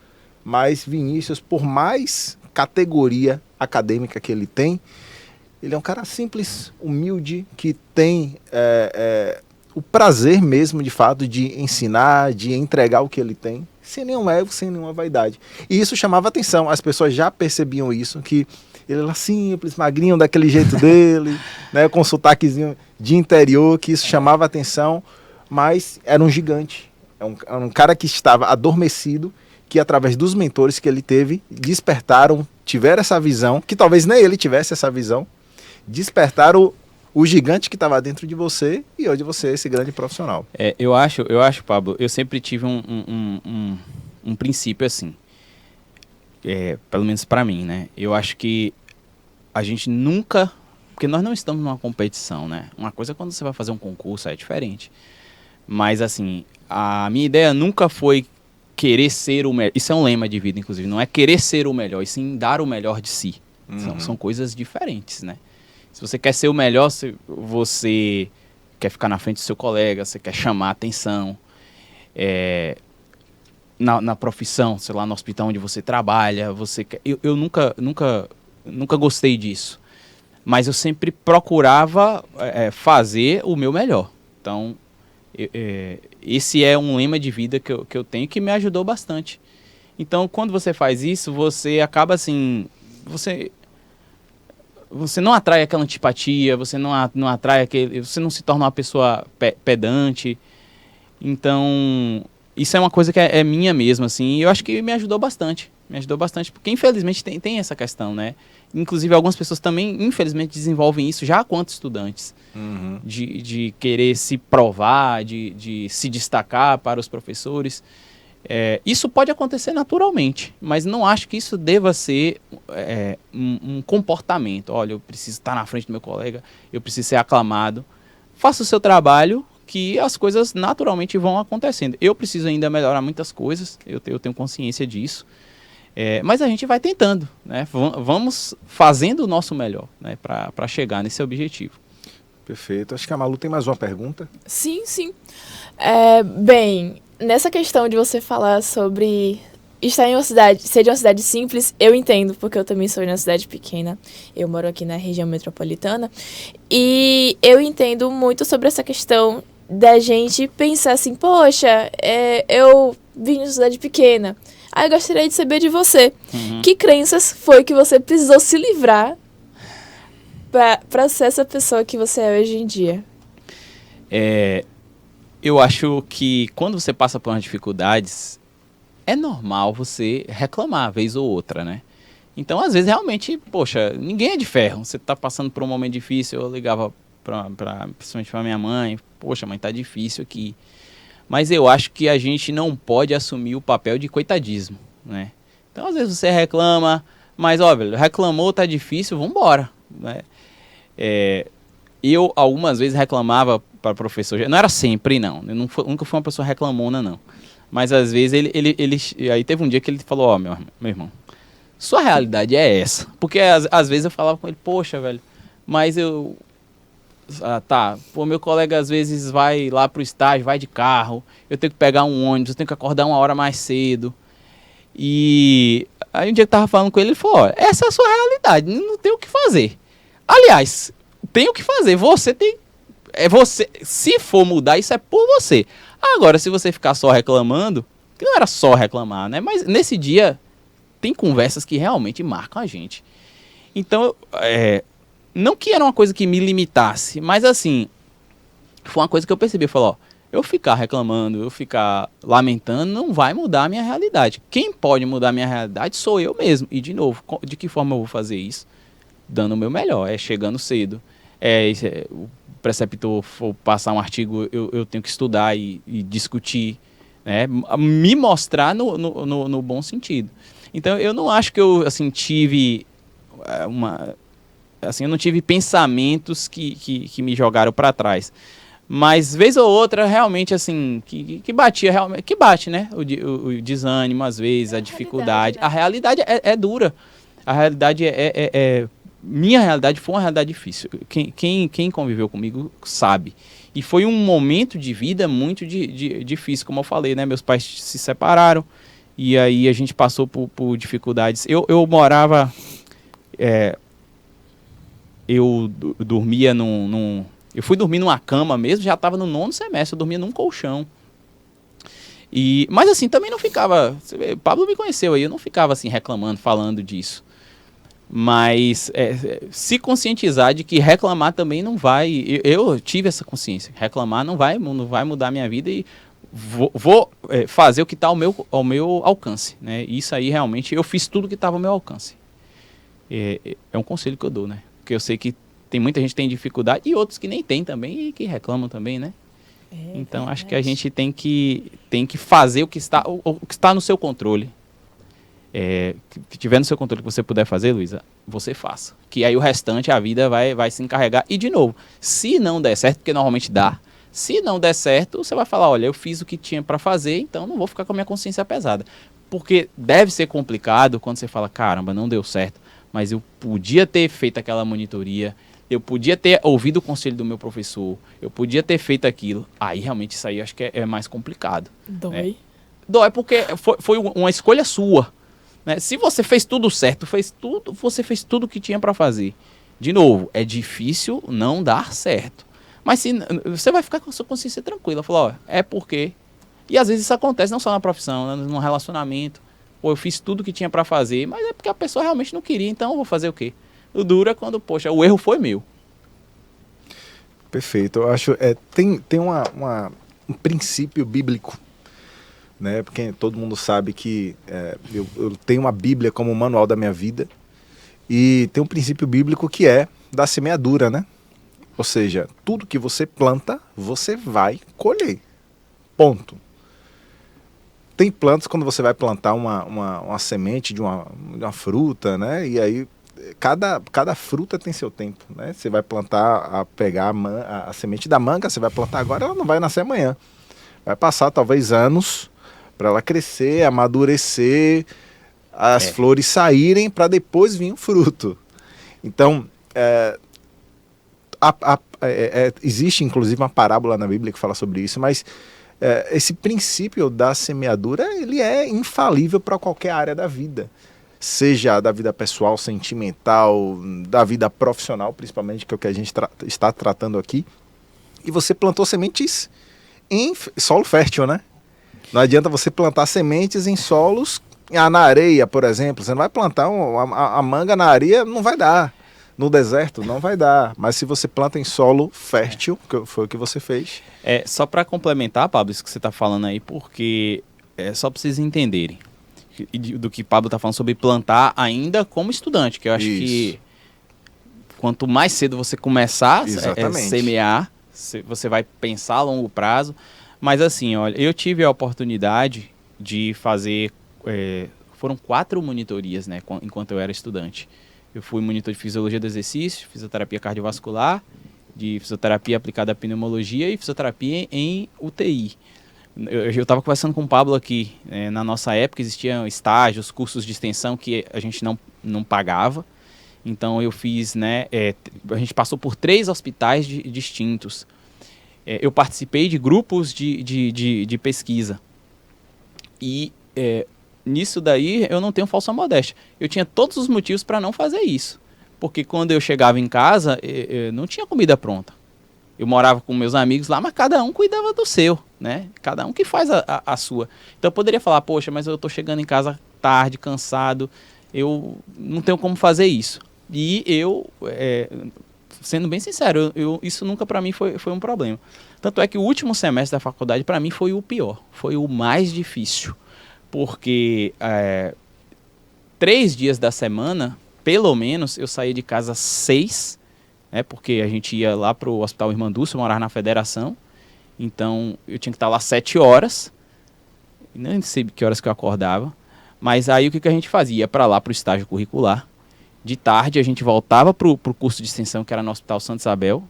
mas Vinícius, por mais categoria acadêmica que ele tem, ele é um cara simples, humilde, que tem o prazer mesmo, de fato, de ensinar, de entregar o que ele tem, sem nenhum ego, sem nenhuma vaidade. E isso chamava atenção, as pessoas já percebiam isso, que ele era simples, magrinho, daquele jeito dele, né, com sotaquezinho de interior, que isso chamava atenção, mas era um gigante. Era um cara que estava adormecido, que através dos mentores que ele teve, tiveram essa visão, que talvez nem ele tivesse essa visão, despertaram o gigante que estava dentro de você, e hoje você é esse grande profissional. Eu acho, Pablo, eu sempre tive um princípio assim, pelo menos para mim, né? Eu acho que a gente nunca, porque nós não estamos numa competição, né? Uma coisa é quando você vai fazer um concurso, é diferente. Mas assim, a minha ideia nunca foi querer ser o melhor. Isso é um lema de vida, inclusive. Não é querer ser o melhor, e sim dar o melhor de si. São coisas diferentes, né? Se você quer ser o melhor, você quer ficar na frente do seu colega, você quer chamar a atenção. Na profissão, sei lá, no hospital onde você trabalha, eu nunca gostei disso. Mas eu sempre procurava fazer o meu melhor. Então, esse é um lema de vida que eu tenho, que me ajudou bastante. Então, quando você faz isso, você acaba assim... Você não atrai aquela antipatia, você não atrai você não se torna uma pessoa pedante. Então, isso é uma coisa que é minha mesmo, assim, e eu acho que me ajudou bastante. Porque infelizmente tem essa questão, né? Inclusive algumas pessoas também, infelizmente, desenvolvem isso já quanto estudantes. De querer se provar, de se destacar para os professores. Isso pode acontecer naturalmente, mas não acho que isso deva ser um comportamento. Olha, eu preciso estar na frente do meu colega, eu preciso ser aclamado. Faça o seu trabalho, que as coisas naturalmente vão acontecendo. Eu preciso ainda melhorar muitas coisas, eu tenho consciência disso, mas a gente vai tentando, né? Vamos fazendo o nosso melhor, né, para chegar nesse objetivo. Perfeito. Acho que a Malu tem mais uma pergunta. Sim. Bem, nessa questão de você falar sobre estar em uma cidade, ser de uma cidade simples, eu entendo, porque eu também sou de uma cidade pequena. Eu moro aqui na região metropolitana. E eu entendo muito sobre essa questão da gente pensar assim, poxa, eu vim de cidade pequena. Aí eu gostaria de saber de você. Que crenças foi que você precisou se livrar para ser essa pessoa que você é hoje em dia? Eu acho que quando você passa por umas dificuldades, é normal você reclamar, vez ou outra, né? Então, às vezes, realmente, poxa, ninguém é de ferro. Você tá passando por um momento difícil, eu ligava principalmente pra minha mãe, poxa, mãe, tá difícil aqui. Mas eu acho que a gente não pode assumir o papel de coitadismo, né? Então, às vezes, você reclama, mas, ó, velho, reclamou, tá difícil, vambora, né? Eu, algumas vezes, reclamava para professor, não era sempre, não. Eu nunca fui uma pessoa reclamona, não. Mas, às vezes, ele aí teve um dia que ele falou, ó, meu irmão, sua realidade é essa. Porque, às vezes, eu falava com ele, poxa, velho, mas eu... meu colega, às vezes, vai lá pro estágio, vai de carro, eu tenho que pegar um ônibus, eu tenho que acordar 1 hora mais cedo. E aí, um dia que eu tava falando com ele, ele falou, ó, essa é a sua realidade, não tem o que fazer. Aliás, tem o que fazer, você, se for mudar, isso é por você. Agora, se você ficar só reclamando, que não era só reclamar, né? Mas nesse dia, tem conversas que realmente marcam a gente. Então, não que era uma coisa que me limitasse, mas assim, foi uma coisa que eu percebi, eu falei, ó, eu ficar reclamando, eu ficar lamentando, não vai mudar a minha realidade. Quem pode mudar a minha realidade sou eu mesmo. E, de novo, de que forma eu vou fazer isso? Dando o meu melhor, chegando cedo. O preceptor for passar um artigo, eu tenho que estudar e discutir, né? Me mostrar no bom sentido. Então, eu não acho que eu, assim, tive eu não tive pensamentos que me jogaram para trás. Mas, vez ou outra, realmente, assim, que batia, realmente, que bate, né? O desânimo, às vezes, a dificuldade. A realidade é dura. A realidade minha realidade foi uma realidade difícil. Quem conviveu comigo sabe. E foi um momento de vida muito difícil, como eu falei, né? Meus pais se separaram e aí a gente passou por dificuldades. Eu morava... eu dormia eu fui dormir numa cama mesmo, já estava no 9º semestre, eu dormia num colchão. Mas assim, também não ficava... Pablo me conheceu aí, eu não ficava assim reclamando, falando disso. Mas se conscientizar de que reclamar também não vai... Eu tive essa consciência. Reclamar não vai mudar a minha vida e vou fazer o que está ao meu alcance, né? Isso aí realmente eu fiz tudo que estava ao meu alcance. É um conselho que eu dou, né? Porque eu sei que tem muita gente que tem dificuldade e outros que nem tem também e que reclamam também, né? Então verdade. Acho que a gente tem que fazer o que está no seu controle. Que tiver no seu controle, que você puder fazer, Luísa, você faça. Que aí o restante, a vida vai se encarregar. E de novo, se não der certo, porque normalmente dá, se não der certo, você vai falar, olha, eu fiz o que tinha para fazer, então não vou ficar com a minha consciência pesada. Porque deve ser complicado quando você fala, caramba, não deu certo, mas eu podia ter feito aquela monitoria, eu podia ter ouvido o conselho do meu professor, eu podia ter feito aquilo. Aí realmente isso aí acho que é mais complicado. Dói. Dói porque foi uma escolha sua. Né? Se você fez tudo certo, você fez tudo o que tinha para fazer. De novo, é difícil não dar certo. Mas você vai ficar com a sua consciência tranquila. Falar, ó, é porque... E às vezes isso acontece não só na profissão, no relacionamento. Pô, eu fiz tudo o que tinha para fazer, mas é porque a pessoa realmente não queria, então eu vou fazer o quê? O duro é quando, poxa, o erro foi meu. Perfeito. Eu acho tem um princípio bíblico, né? Porque todo mundo sabe que eu tenho uma Bíblia como manual da minha vida e tem um princípio bíblico que é da semeadura, né? Ou seja, tudo que você planta, você vai colher. Ponto. Tem plantas quando você vai plantar uma semente de uma fruta, né? E aí cada fruta tem seu tempo, né? Você vai pegar a semente da manga, você vai plantar agora, ela não vai nascer amanhã. Vai passar talvez anos para ela crescer, amadurecer, as flores saírem para depois vir o fruto. Então, existe inclusive uma parábola na Bíblia que fala sobre isso, mas esse princípio da semeadura, ele é infalível para qualquer área da vida. Seja da vida pessoal, sentimental, da vida profissional, principalmente, que é o que a gente está tratando aqui. E você plantou sementes em solo fértil, né? Não adianta você plantar sementes em solos, na areia, por exemplo. Você não vai plantar a manga na areia, não vai dar. No deserto, não vai dar. Mas se você planta em solo fértil, que foi o que você fez. Só para complementar, Pablo, isso que você está falando aí, porque só para vocês entenderem do que Pablo está falando sobre plantar ainda como estudante, que eu acho que quanto mais cedo você começar a semear, você vai pensar a longo prazo. Mas assim, olha, eu tive a oportunidade de fazer, foram 4 monitorias, né, enquanto eu era estudante. Eu fui monitor de fisiologia do exercício, fisioterapia cardiovascular, de fisioterapia aplicada à pneumologia e fisioterapia em UTI. Eu estava conversando com o Pablo aqui, na nossa época existiam estágios, cursos de extensão que a gente não pagava. Então eu fiz, né, a gente passou por 3 hospitais distintos. Eu participei de grupos de pesquisa. E nisso daí eu não tenho falsa modéstia. Eu tinha todos os motivos para não fazer isso. Porque quando eu chegava em casa, eu não tinha comida pronta. Eu morava com meus amigos lá, mas cada um cuidava do seu, né? Cada um que faz a sua. Então eu poderia falar, poxa, mas eu tô chegando em casa tarde, cansado, eu não tenho como fazer isso. E eu, sendo bem sincero, isso nunca para mim foi um problema. Tanto é que o último semestre da faculdade para mim foi o pior, foi o mais difícil. Porque 3 dias da semana, pelo menos, eu saía de casa 6, porque a gente ia lá para o Hospital Irmã Dulce, eu morava na Federação, então eu tinha que estar lá 7 horas, não sei que horas que eu acordava, mas aí o que a gente fazia? Ia para lá para o estágio curricular, de tarde a gente voltava para o curso de extensão, que era no Hospital Santa Isabel,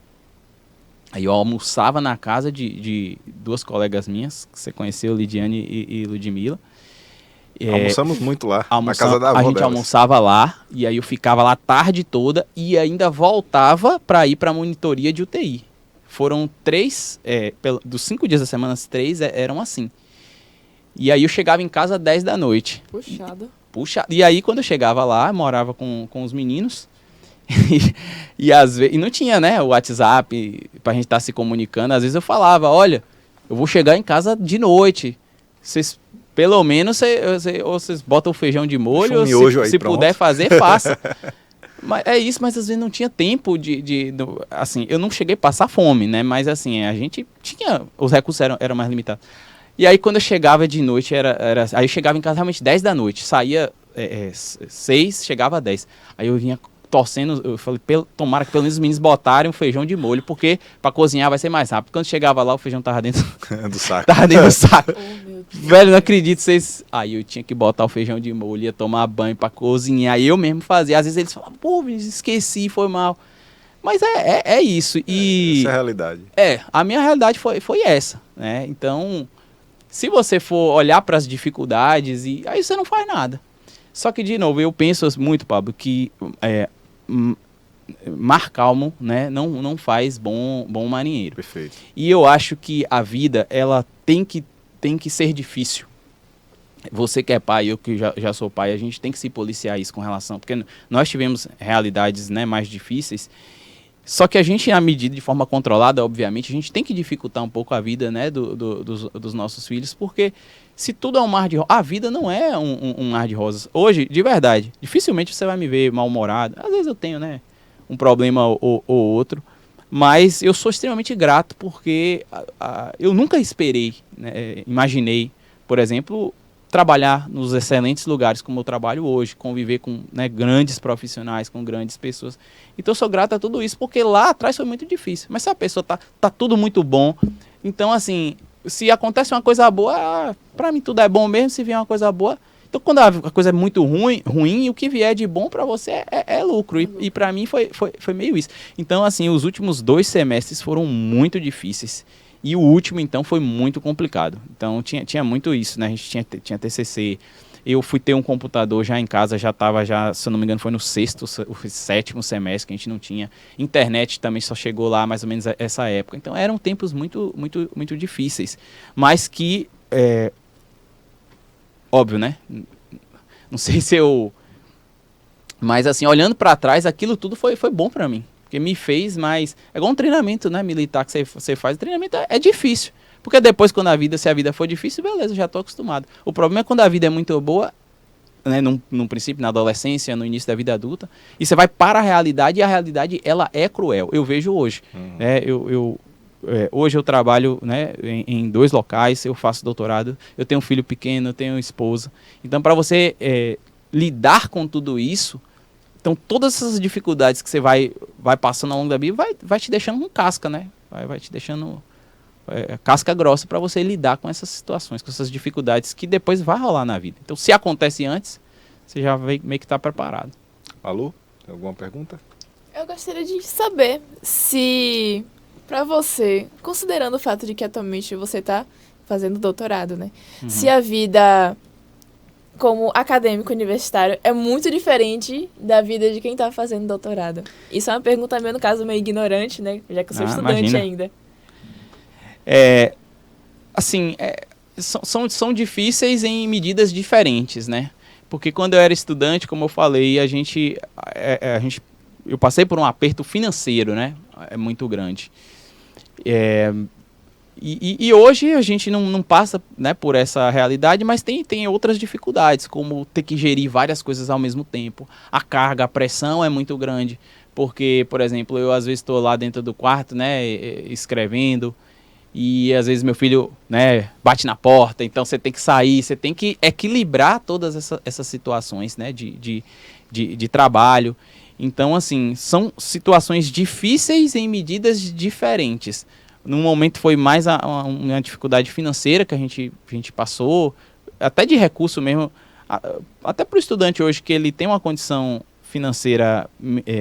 aí eu almoçava na casa de 2 colegas minhas, que você conheceu, Lidiane e Ludmila. Almoçamos muito lá, na casa da avó A gente delas. almoçava lá, e aí eu ficava lá a tarde toda, e ainda voltava para ir para a monitoria de UTI. Foram 3, dos 5 dias da semana, 3 eram assim. E aí eu chegava em casa às 10 da noite. Puxado. E aí quando eu chegava lá, eu morava com os meninos, e às vezes, e não tinha, né, o WhatsApp pra gente estar se comunicando. Às vezes eu falava, olha, eu vou chegar em casa de noite, vocês pelo menos vocês botam o feijão de molho, ou se puder fazer, faça. Mas mas às vezes não tinha tempo assim, eu não cheguei a passar fome, né, mas assim, a gente tinha, os recursos eram mais limitados. E aí quando eu chegava de noite, aí eu chegava em casa realmente 10 da noite, saía 6, chegava a 10. Aí eu vinha torcendo, eu falei, tomara que pelo menos os meninos botarem um feijão de molho, porque para cozinhar vai ser mais rápido. Quando chegava lá, o feijão tava dentro do saco. Tava dentro do saco. Oh, meu Deus. Velho, não acredito, vocês... Aí eu tinha que botar o feijão de molho, ia tomar banho para cozinhar, aí eu mesmo fazia. Às vezes eles falavam, pô, esqueci, foi mal. Mas é isso. E essa é a realidade. A minha realidade foi essa, né? Então, se você for olhar para as dificuldades, aí você não faz nada. Só que, de novo, eu penso muito, Pablo, que mar calmo, né, não faz bom marinheiro. Perfeito. E eu acho que a vida, ela tem que ser difícil. Você que é pai, eu que já sou pai, a gente tem que se policiar isso com relação... Porque nós tivemos realidades, né, mais difíceis. Só que a gente, à medida, de forma controlada, obviamente, a gente tem que dificultar um pouco a vida, né, dos nossos filhos, porque se tudo é um mar de rosas, a vida não é um mar de rosas. Hoje, de verdade, dificilmente você vai me ver mal-humorado. Às vezes eu tenho, né, um problema ou outro, mas eu sou extremamente grato porque eu nunca esperei, né, imaginei, por exemplo, trabalhar nos excelentes lugares como eu trabalho hoje, conviver com, né, grandes profissionais, com grandes pessoas. Então eu sou grato a tudo isso, porque lá atrás foi muito difícil. Mas se a pessoa tá tudo muito bom, então assim, se acontece uma coisa boa, para mim tudo é bom mesmo, se vier uma coisa boa. Então quando a coisa é muito ruim, o que vier de bom para você é lucro. E para mim foi meio isso. Então assim, os últimos 2 semestres foram muito difíceis. E o último, então, foi muito complicado. Então, tinha muito isso, né? A gente tinha TCC. Eu fui ter um computador já em casa, já estava, se eu não me engano, foi no 7º semestre que a gente não tinha. Internet também só chegou lá mais ou menos essa época. Então, eram tempos muito, muito, muito difíceis. Mas que, óbvio, né? Não sei se eu... Mas, assim, olhando para trás, aquilo tudo foi bom para mim. Porque porque me fez, mas é igual um treinamento, né, militar que você faz, o treinamento é difícil, porque depois se a vida for difícil, beleza, já tô acostumado. O problema é quando a vida é muito boa, né, num princípio, na adolescência, no início da vida adulta, e você vai para a realidade, e a realidade, ela é cruel. Eu vejo hoje, né, hoje eu trabalho, né, em 2 locais, eu faço doutorado, eu tenho um filho pequeno, eu tenho esposa. Então, para você lidar com tudo isso, então todas essas dificuldades que você vai passando ao longo da vida, vai te deixando com casca, né? Vai te deixando casca grossa para você lidar com essas situações, com essas dificuldades que depois vai rolar na vida. Então, se acontece antes, você já meio que está preparado. Alô? Tem alguma pergunta? Eu gostaria de saber se, para você, considerando o fato de que atualmente você está fazendo doutorado, né? Se a vida como acadêmico universitário é muito diferente da vida de quem está fazendo doutorado. Isso é uma pergunta meio, no caso, meio ignorante, né? Já que eu sou estudante imagina. ainda. São difíceis em medidas diferentes, né? Porque quando eu era estudante, como eu falei, eu passei por um aperto financeiro, né? É muito grande. E hoje a gente não passa, né, por essa realidade, mas tem outras dificuldades, como ter que gerir várias coisas ao mesmo tempo. A carga, a pressão é muito grande, porque, por exemplo, eu às vezes estou lá dentro do quarto, né, escrevendo, e às vezes meu filho, né, bate na porta, então você tem que sair, você tem que equilibrar todas essas situações, né, de trabalho. Então, assim, são situações difíceis em medidas diferentes. Num momento foi mais uma dificuldade financeira que a gente passou, até de recurso mesmo, até para o estudante hoje que ele tem uma condição financeira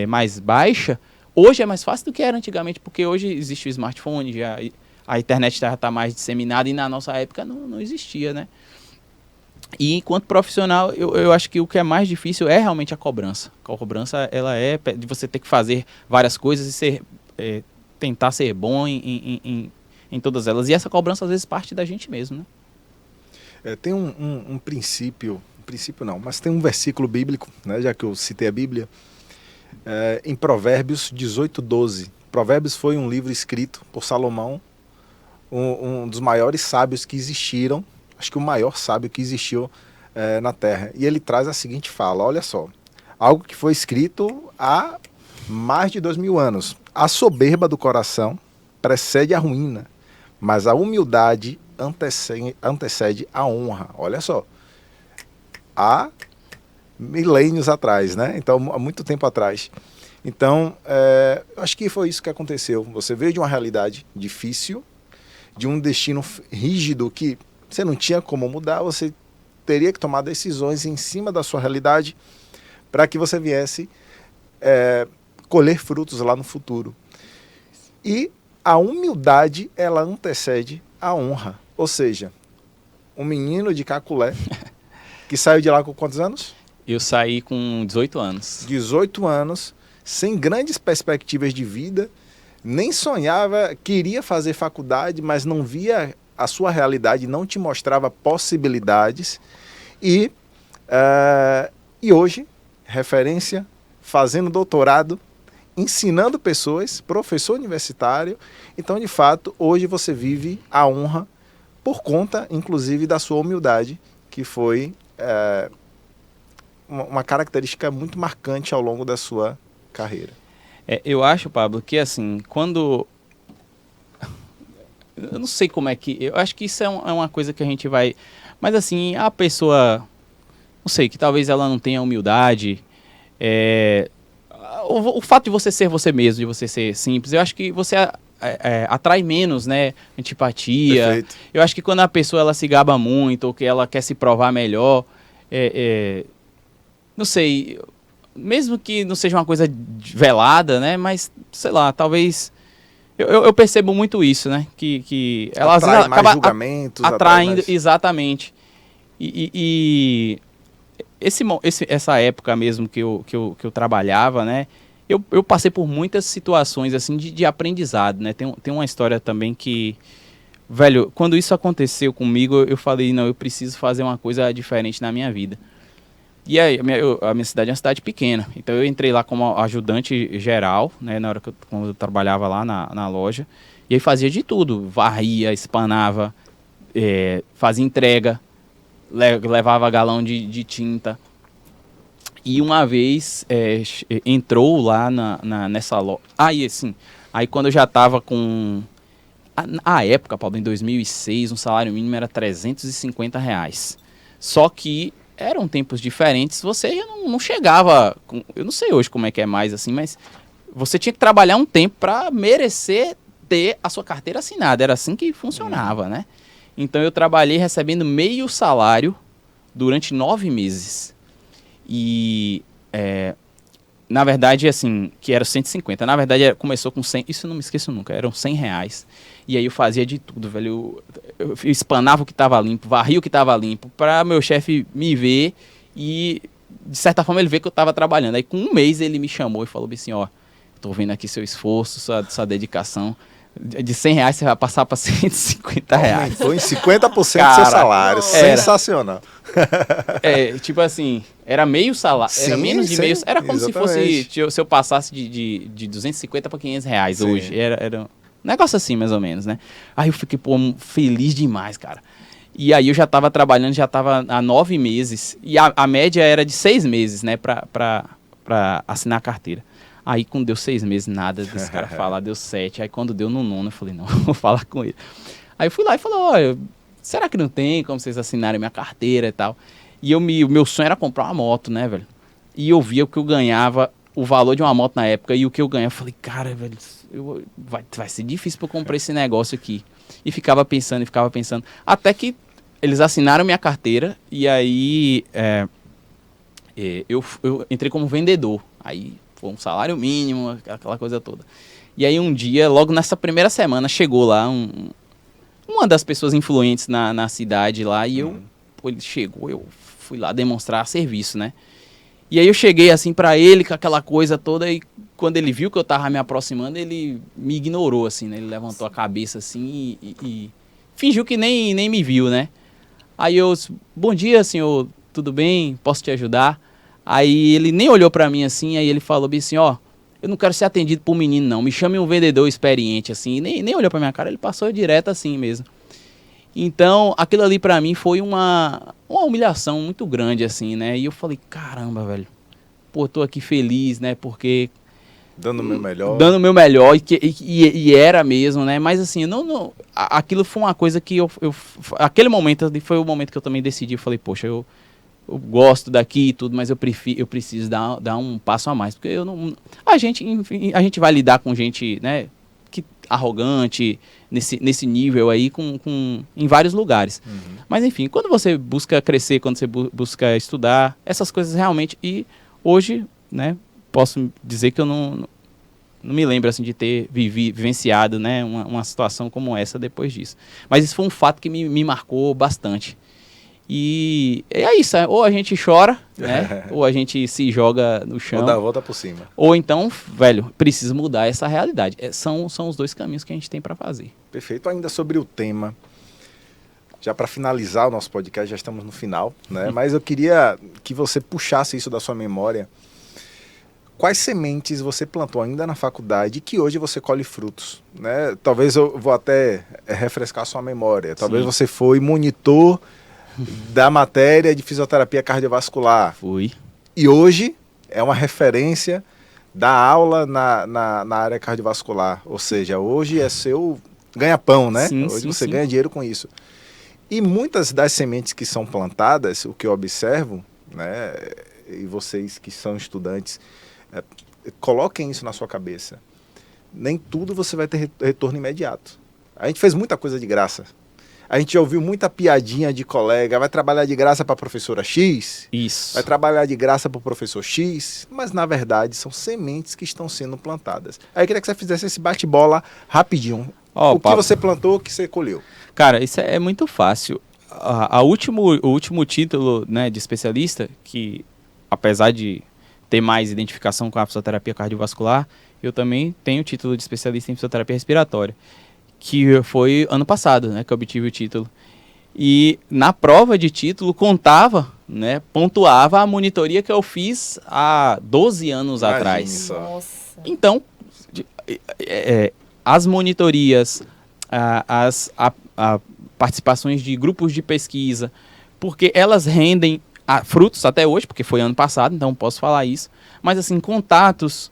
mais baixa, hoje é mais fácil do que era antigamente, porque hoje existe o smartphone, a internet já está mais disseminada e na nossa época não existia, né? E enquanto profissional, eu acho que o que é mais difícil é realmente a cobrança. A cobrança, ela é de você ter que fazer várias coisas e tentar ser bom em todas elas. E essa cobrança, às vezes, parte da gente mesmo, né? Tem um princípio não, mas tem um versículo bíblico, né, já que eu citei a Bíblia, em Provérbios 18:12. Provérbios foi um livro escrito por Salomão, um dos maiores sábios que existiram, acho que o maior sábio que existiu na Terra. E ele traz a seguinte fala, olha só, algo que foi escrito há mais de 2000 anos. A soberba do coração precede a ruína, mas a humildade antecede a honra. Olha só, há milênios atrás, né? Então, há muito tempo atrás. Então, acho que foi isso que aconteceu. Você veio de uma realidade difícil, de um destino rígido que você não tinha como mudar, você teria que tomar decisões em cima da sua realidade para que você viesse colher frutos lá no futuro. E a humildade, ela antecede a honra. Ou seja, um menino de Caculé, que saiu de lá com quantos anos? Eu saí com 18 anos. 18 anos, sem grandes perspectivas de vida, nem sonhava, queria fazer faculdade, mas não via a sua realidade, não te mostrava possibilidades. E hoje, referência, fazendo doutorado, ensinando pessoas, professor universitário. Então, de fato, hoje você vive a honra por conta, inclusive, da sua humildade, que foi uma característica muito marcante ao longo da sua carreira. Eu acho, Pablo, que assim, quando... Eu não sei como é que... Eu acho que isso é uma coisa que a gente vai... Mas assim, a pessoa... Não sei, que talvez ela não tenha humildade... O fato de você ser você mesmo, de você ser simples, eu acho que você atrai menos, né, antipatia. Perfeito. Eu acho que quando a pessoa ela se gaba muito, ou que ela quer se provar melhor, não sei, mesmo que não seja uma coisa velada, né, mas, sei lá, talvez... Eu percebo muito isso, né, que ela atrai mais acaba julgamentos, atraindo, mais... exatamente. E essa época mesmo que eu trabalhava, né, eu passei por muitas situações assim de aprendizado, né? Tem uma história também que, velho, quando isso aconteceu comigo, eu falei, não, eu preciso fazer uma coisa diferente na minha vida. E aí, a minha cidade é uma cidade pequena, então eu entrei lá como ajudante geral, né, na hora que quando eu trabalhava lá na loja, e aí fazia de tudo, varria, espanava, fazia entrega, levava galão de tinta. E uma vez entrou lá nessa loja, aí quando eu já estava com, a época, Paulo, em 2006, um salário mínimo era R$350, só que eram tempos diferentes, você já não chegava, eu não sei hoje como é que é mais assim, mas você tinha que trabalhar um tempo para merecer ter a sua carteira assinada, era assim que funcionava, né? Então eu trabalhei recebendo meio salário durante 9 meses. E, na verdade, assim, que era 150, na verdade começou com 100, isso eu não me esqueço nunca, eram R$100. E aí eu fazia de tudo, velho. Eu espanava o que estava limpo, varria o que estava limpo, para meu chefe me ver e, de certa forma, ele ver que eu estava trabalhando. Aí com um mês ele me chamou e falou assim, ó, tô vendo aqui seu esforço, sua dedicação. De R$100 você vai passar para R$150. Aumentou em 50% do seu Cara, salário. Sensacional. Tipo assim, era meio salário, era menos de meio, era como exatamente. se fosse, se eu passasse de 250 para R$500 hoje, era um negócio assim mais ou menos, né? Aí eu fiquei, pô, feliz demais, cara. E aí eu já tava trabalhando, já tava há 9 meses, e a média era de 6 meses, né, pra assinar a carteira. Aí quando deu 6 meses, nada desse cara falar, deu 7, aí quando deu no 9º, eu falei, não, vou falar com ele. Aí eu fui lá e falei, olha, será que não tem como vocês assinarem minha carteira e tal? E o meu sonho era comprar uma moto, né, velho? E eu via o que eu ganhava, o valor de uma moto na época, e o que eu ganhava. Eu falei, cara, velho, vai ser difícil pra eu comprar esse negócio aqui. E ficava pensando. Até que eles assinaram minha carteira, e aí eu entrei como vendedor. Aí foi um salário mínimo, aquela coisa toda. E aí um dia, logo nessa primeira semana, chegou lá uma das pessoas influentes na cidade lá, e ele chegou, eu fui lá demonstrar serviço, né? E aí eu cheguei assim pra ele com aquela coisa toda, e quando ele viu que eu tava me aproximando, ele me ignorou assim, né? Ele levantou a cabeça assim e fingiu que nem me viu, né? Aí eu, bom dia, senhor, tudo bem? Posso te ajudar? Aí ele nem olhou pra mim assim, aí ele falou bem assim, ó, eu não quero ser atendido por menino não, me chame um vendedor experiente assim, nem olhou pra minha cara, ele passou direto assim mesmo. Então, aquilo ali pra mim foi uma humilhação muito grande assim, né? E eu falei, caramba, velho, pô, tô aqui feliz, né, porque... Dando o meu melhor. Dando o meu melhor, e era mesmo, né? Mas assim, aquilo foi uma coisa que aquele momento foi o momento que eu também decidi, eu falei, poxa, eu gosto daqui e tudo, mas eu preciso dar um passo a mais, porque a gente vai lidar com gente, né, arrogante, nesse nível aí, em vários lugares. Mas enfim, quando você busca crescer, quando você busca estudar, essas coisas realmente, e hoje, né, posso dizer que eu não me lembro assim de ter vivenciado, né, uma situação como essa depois disso. Mas isso foi um fato que me marcou bastante. E é isso, ou a gente chora, né? Ou a gente se joga no chão. Ou dá a volta por cima. Ou então, velho, precisa mudar essa realidade. São os dois caminhos que a gente tem para fazer. Perfeito. Ainda sobre o tema, já para finalizar o nosso podcast, já estamos no final, né? Mas eu queria que você puxasse isso da sua memória. Quais sementes você plantou ainda na faculdade que hoje você colhe frutos, né? Talvez eu vou até refrescar a sua memória. Talvez Sim. você foi monitor da matéria de fisioterapia cardiovascular. Fui. E hoje é uma referência da aula na área cardiovascular. Ou seja, hoje é seu ganha-pão, né? Sim, hoje sim, você sim. ganha dinheiro com isso. E muitas das sementes que são plantadas, o que eu observo, né? E vocês que são estudantes, coloquem isso na sua cabeça. Nem tudo você vai ter retorno imediato. A gente fez muita coisa de graça. A gente já ouviu muita piadinha de colega, vai trabalhar de graça para a professora X, Isso. vai trabalhar de graça para o professor X, mas na verdade são sementes que estão sendo plantadas. Aí eu queria que você fizesse esse bate-bola rapidinho. O que você plantou, o que você colheu? Cara, isso é muito fácil. O último título, né, de especialista, que apesar de ter mais identificação com a fisioterapia cardiovascular, eu também tenho o título de especialista em fisioterapia respiratória, que foi ano passado, né, que eu obtive o título. E na prova de título contava né, pontuava a monitoria que eu fiz há 12 anos Imagine atrás. só. Nossa. Então, as monitorias, as participações de grupos de pesquisa, porque elas rendem frutos até hoje, porque foi ano passado, então posso falar isso, mas assim, contatos,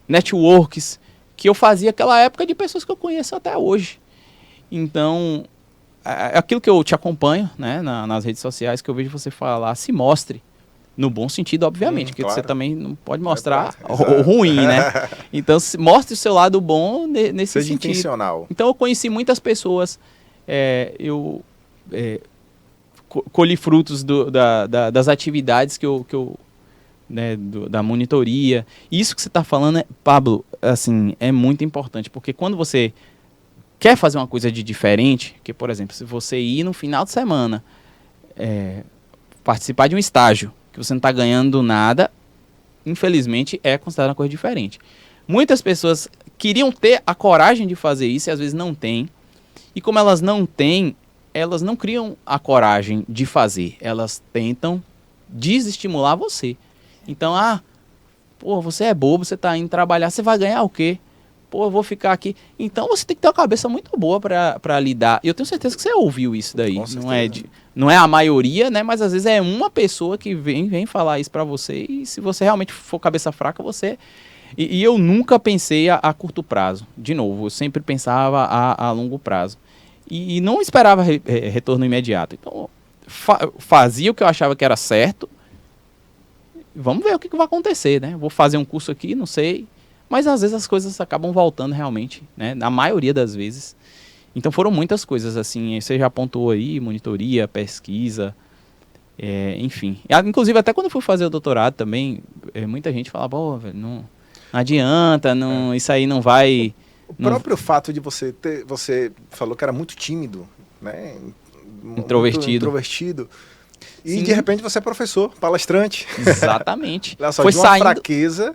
networks, que eu fazia naquela época de pessoas que eu conheço até hoje. Então, aquilo que eu te acompanho, né, nas redes sociais, que eu vejo você falar, se mostre. No bom sentido, obviamente, porque claro. você também não pode mostrar Exato. o ruim, né? Então, mostre o seu lado bom nesse Seja sentido. intencional. Então, eu conheci muitas pessoas, colhi frutos das atividades que eu né, da monitoria. Isso que você está falando, Pablo, assim, é muito importante, porque quando você quer fazer uma coisa de diferente, que, por exemplo, se você ir no final de semana participar de um estágio, que você não está ganhando nada, infelizmente é considerado uma coisa diferente. Muitas pessoas queriam ter a coragem de fazer isso e às vezes não têm. E como elas não têm, elas não criam a coragem de fazer. Elas tentam desestimular você. Então, você é bobo, você está indo trabalhar, você vai ganhar o quê? Eu vou ficar aqui. Então você tem que ter uma cabeça muito boa para lidar. E eu tenho certeza que você ouviu isso daí. Não é a maioria, né? Mas às vezes é uma pessoa que vem falar isso para você. E se você realmente for cabeça fraca, você... E eu nunca pensei a curto prazo. De novo, eu sempre pensava a longo prazo. E não esperava retorno imediato. Então, fazia o que eu achava que era certo. Vamos ver o que vai acontecer, né? Vou fazer um curso aqui, não sei... Mas às vezes as coisas acabam voltando realmente, né? Na maioria das vezes. Então foram muitas coisas assim. Você já apontou aí, monitoria, pesquisa, enfim. Inclusive até quando eu fui fazer o doutorado também, muita gente falava, velho, não adianta, isso aí não vai... O próprio fato de você falou que era muito tímido, né? Introvertido. Muito introvertido. E Sim. de repente você é professor, palestrante. Exatamente. Olha só, Foi de uma saindo... fraqueza,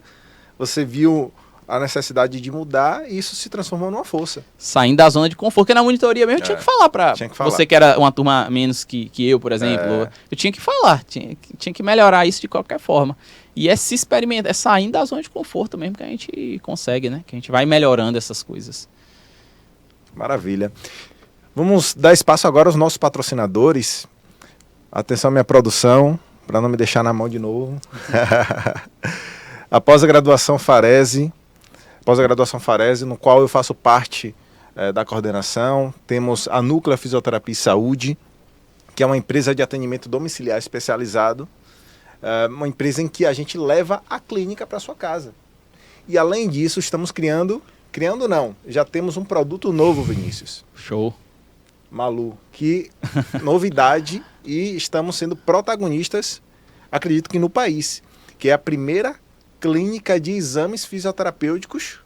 você viu a necessidade de mudar e isso se transformou numa força. Saindo da zona de conforto, porque na monitoria mesmo eu tinha que falar para você que era uma turma menos que eu, por exemplo. Eu tinha que falar, tinha que melhorar isso de qualquer forma. E se experimentar, saindo da zona de conforto mesmo que a gente consegue, né? Que a gente vai melhorando essas coisas. Maravilha. Vamos dar espaço agora aos nossos patrocinadores. Atenção, minha produção, para não me deixar na mão de novo. A pós-graduação Farese, no qual eu faço parte da coordenação. Temos a Núcleo Fisioterapia e Saúde, que é uma empresa de atendimento domiciliar especializado, uma empresa em que a gente leva a clínica para sua casa. E além disso, estamos já temos um produto novo, Vinícius. Show. Malu, que novidade, e estamos sendo protagonistas, acredito que no país, que é a primeira clínica de exames fisioterapêuticos,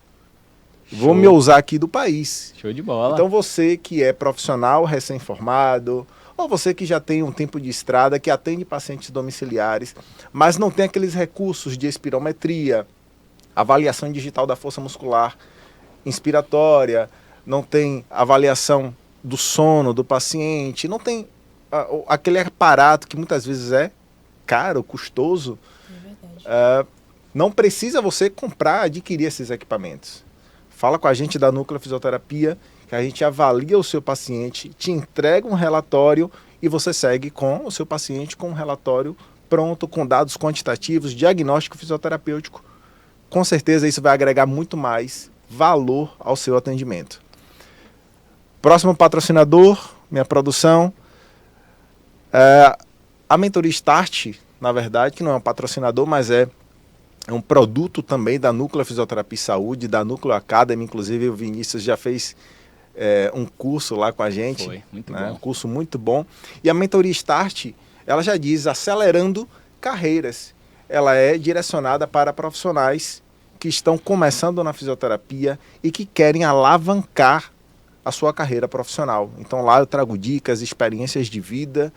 vou me ousar aqui, do país. Show de bola. Então você que é profissional recém-formado, ou você que já tem um tempo de estrada, que atende pacientes domiciliares, mas não tem aqueles recursos de espirometria, avaliação digital da força muscular inspiratória, não tem avaliação do sono do paciente, não tem aquele aparato que muitas vezes é caro, custoso. É verdade. Não precisa você adquirir esses equipamentos. Fala com a gente da Núcleo Fisioterapia, que a gente avalia o seu paciente, te entrega um relatório e você segue com o seu paciente com um relatório pronto, com dados quantitativos, diagnóstico fisioterapêutico. Com certeza isso vai agregar muito mais valor ao seu atendimento. Próximo patrocinador, minha produção, a Mentoria Start, na verdade, que não é um patrocinador, mas é um produto também da Núcleo Fisioterapia e Saúde, da Núcleo Academy. Inclusive o Vinícius já fez um curso lá com a gente. Foi, muito né? bom. Um curso muito bom. E a Mentoria Start, ela já diz acelerando carreiras. Ela é direcionada para profissionais que estão começando na fisioterapia e que querem alavancar a sua carreira profissional. Então lá eu trago dicas, experiências de vida,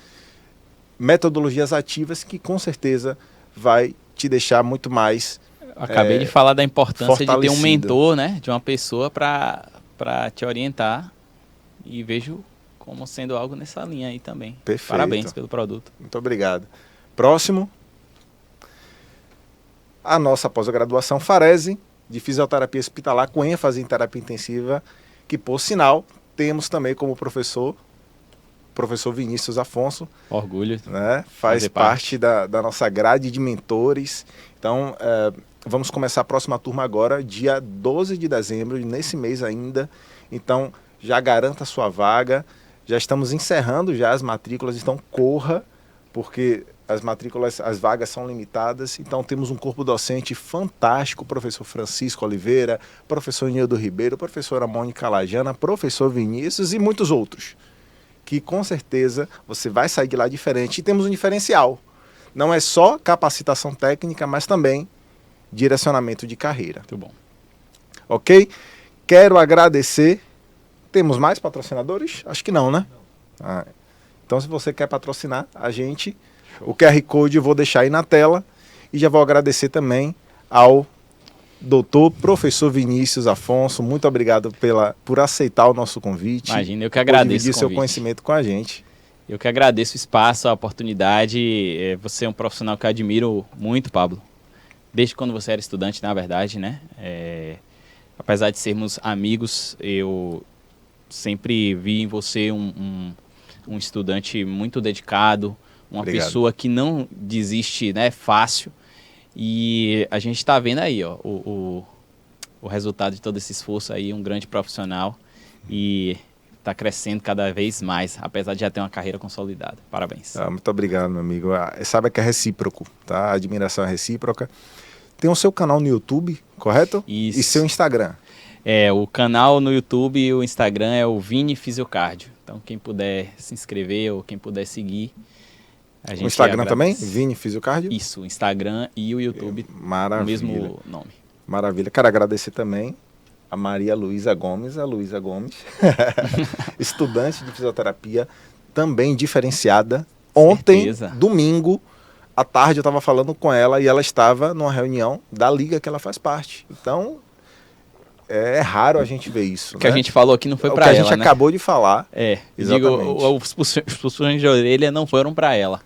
metodologias ativas que com certeza vai te deixar muito mais Acabei de falar da importância de ter um fortalecido. mentor, né? De uma pessoa para te orientar, e vejo como sendo algo nessa linha aí também. Perfeito. Parabéns pelo produto. Muito obrigado. Próximo. A nossa pós-graduação Farese, de fisioterapia hospitalar, com ênfase em terapia intensiva, que, por sinal, temos também como professor Vinícius Afonso. Orgulho. Né? Faz parte da nossa grade de mentores. Então, vamos começar a próxima turma agora, dia 12 de dezembro, nesse mês ainda. Então, já garanta a sua vaga. Já estamos encerrando já as matrículas, então corra, porque as vagas são limitadas. Então, temos um corpo docente fantástico, professor Francisco Oliveira, professor Nildo Ribeiro, professora Mônica Lajana, professor Vinícius e muitos outros, que com certeza você vai sair de lá diferente. E temos um diferencial. Não é só capacitação técnica, mas também direcionamento de carreira. Muito bom. Ok? Quero agradecer. Temos mais patrocinadores? Acho que não, né? Então, se você quer patrocinar a gente, o QR Code eu vou deixar aí na tela. E já vou agradecer também ao doutor professor Vinícius Afonso. Muito obrigado por aceitar o nosso convite. Imagina, eu que agradeço dividir o seu convite. conhecimento com a gente. Eu que agradeço o espaço, a oportunidade. Você é um profissional que eu admiro muito, Pablo. Desde quando você era estudante, na verdade, né? Apesar de sermos amigos, eu sempre vi em você um estudante muito dedicado, uma Obrigado. pessoa que não desiste, né, fácil. E a gente está vendo aí, ó, o resultado de todo esse esforço aí, um grande profissional. E está crescendo cada vez mais, apesar de já ter uma carreira consolidada. Parabéns. Muito obrigado, meu amigo. Sabe que é recíproco, tá? A admiração é recíproca. Tem o seu canal no YouTube, correto? Isso. E seu Instagram. O canal no YouTube e o Instagram é o Vini Fisiocardio. Então, quem puder se inscrever ou quem puder seguir, a gente O Instagram agradece. também? Vini Fisiocardio? Isso, o Instagram e o YouTube, Maravilha. o mesmo nome. Maravilha. Quero agradecer também a Maria Luísa Gomes, estudante de fisioterapia, também diferenciada. Ontem, Certeza. domingo, à tarde, eu estava falando com ela e ela estava numa reunião da liga que ela faz parte. Então, é raro a gente ver isso. O que a gente falou aqui não foi para ela, ela, o que a gente né? acabou de falar. Exatamente. Os puxões de orelha não foram para ela.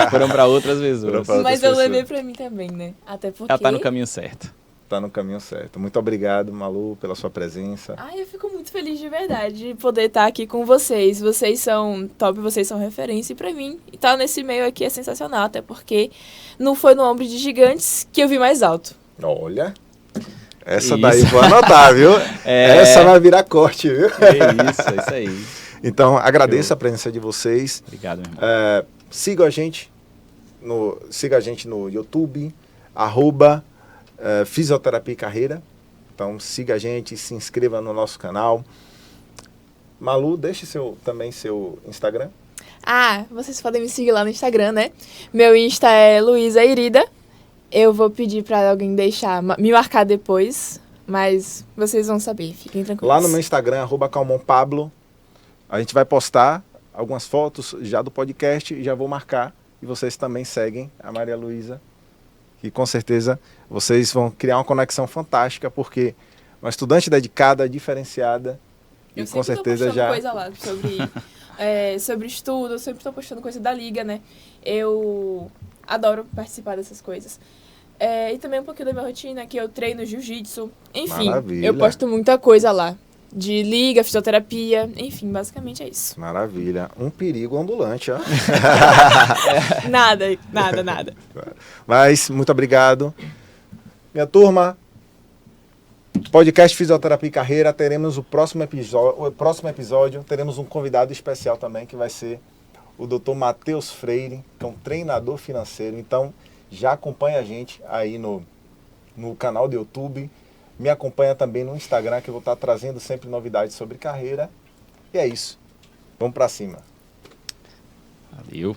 Foram para outras pessoas. Mas eu levei pra mim também, né? Até porque... Ela tá no caminho certo. Tá no caminho certo. Muito obrigado, Malu, pela sua presença. Eu fico muito feliz de verdade de poder estar aqui com vocês. Vocês são top, vocês são referência. E pra mim, estar nesse meio aqui é sensacional. Até porque não foi no ombro de gigantes que eu vi mais alto. Olha, essa Isso. daí vou anotar, viu? Essa vai virar corte, viu? É isso aí. Então, agradeço a presença de vocês. Obrigado, meu irmão. Siga a gente no YouTube, Fisioterapia e Carreira. Então siga a gente, se inscreva no nosso canal. Malu, deixe também seu Instagram. Vocês podem me seguir lá no Instagram, né? Meu Insta é Luísa Irida. Eu vou pedir pra alguém me marcar depois, mas vocês vão saber, fiquem tranquilos. Lá no meu Instagram, @calmonpablo, a gente vai postar algumas fotos já do podcast e já vou marcar. E vocês também seguem a Maria Luísa, que com certeza vocês vão criar uma conexão fantástica, porque uma estudante dedicada, diferenciada, Eu e com sempre certeza tô postando já... coisa lá sobre estudo, eu sempre tô postando coisa da liga, né? Eu adoro participar dessas coisas. E também um pouquinho da minha rotina, que eu treino jiu-jitsu. Enfim, Maravilha. eu posto muita coisa lá. De liga, fisioterapia, enfim, basicamente é isso. Maravilha. Um perigo ambulante, ó. Nada. Mas, muito obrigado. Minha turma, podcast Fisioterapia e Carreira, teremos o próximo episódio, teremos um convidado especial também, que vai ser o Dr. Matheus Freire, que é um treinador financeiro. Então, já acompanha a gente aí no canal do YouTube. Me acompanha também no Instagram, que eu vou estar trazendo sempre novidades sobre carreira. E é isso. Vamos para cima. Valeu.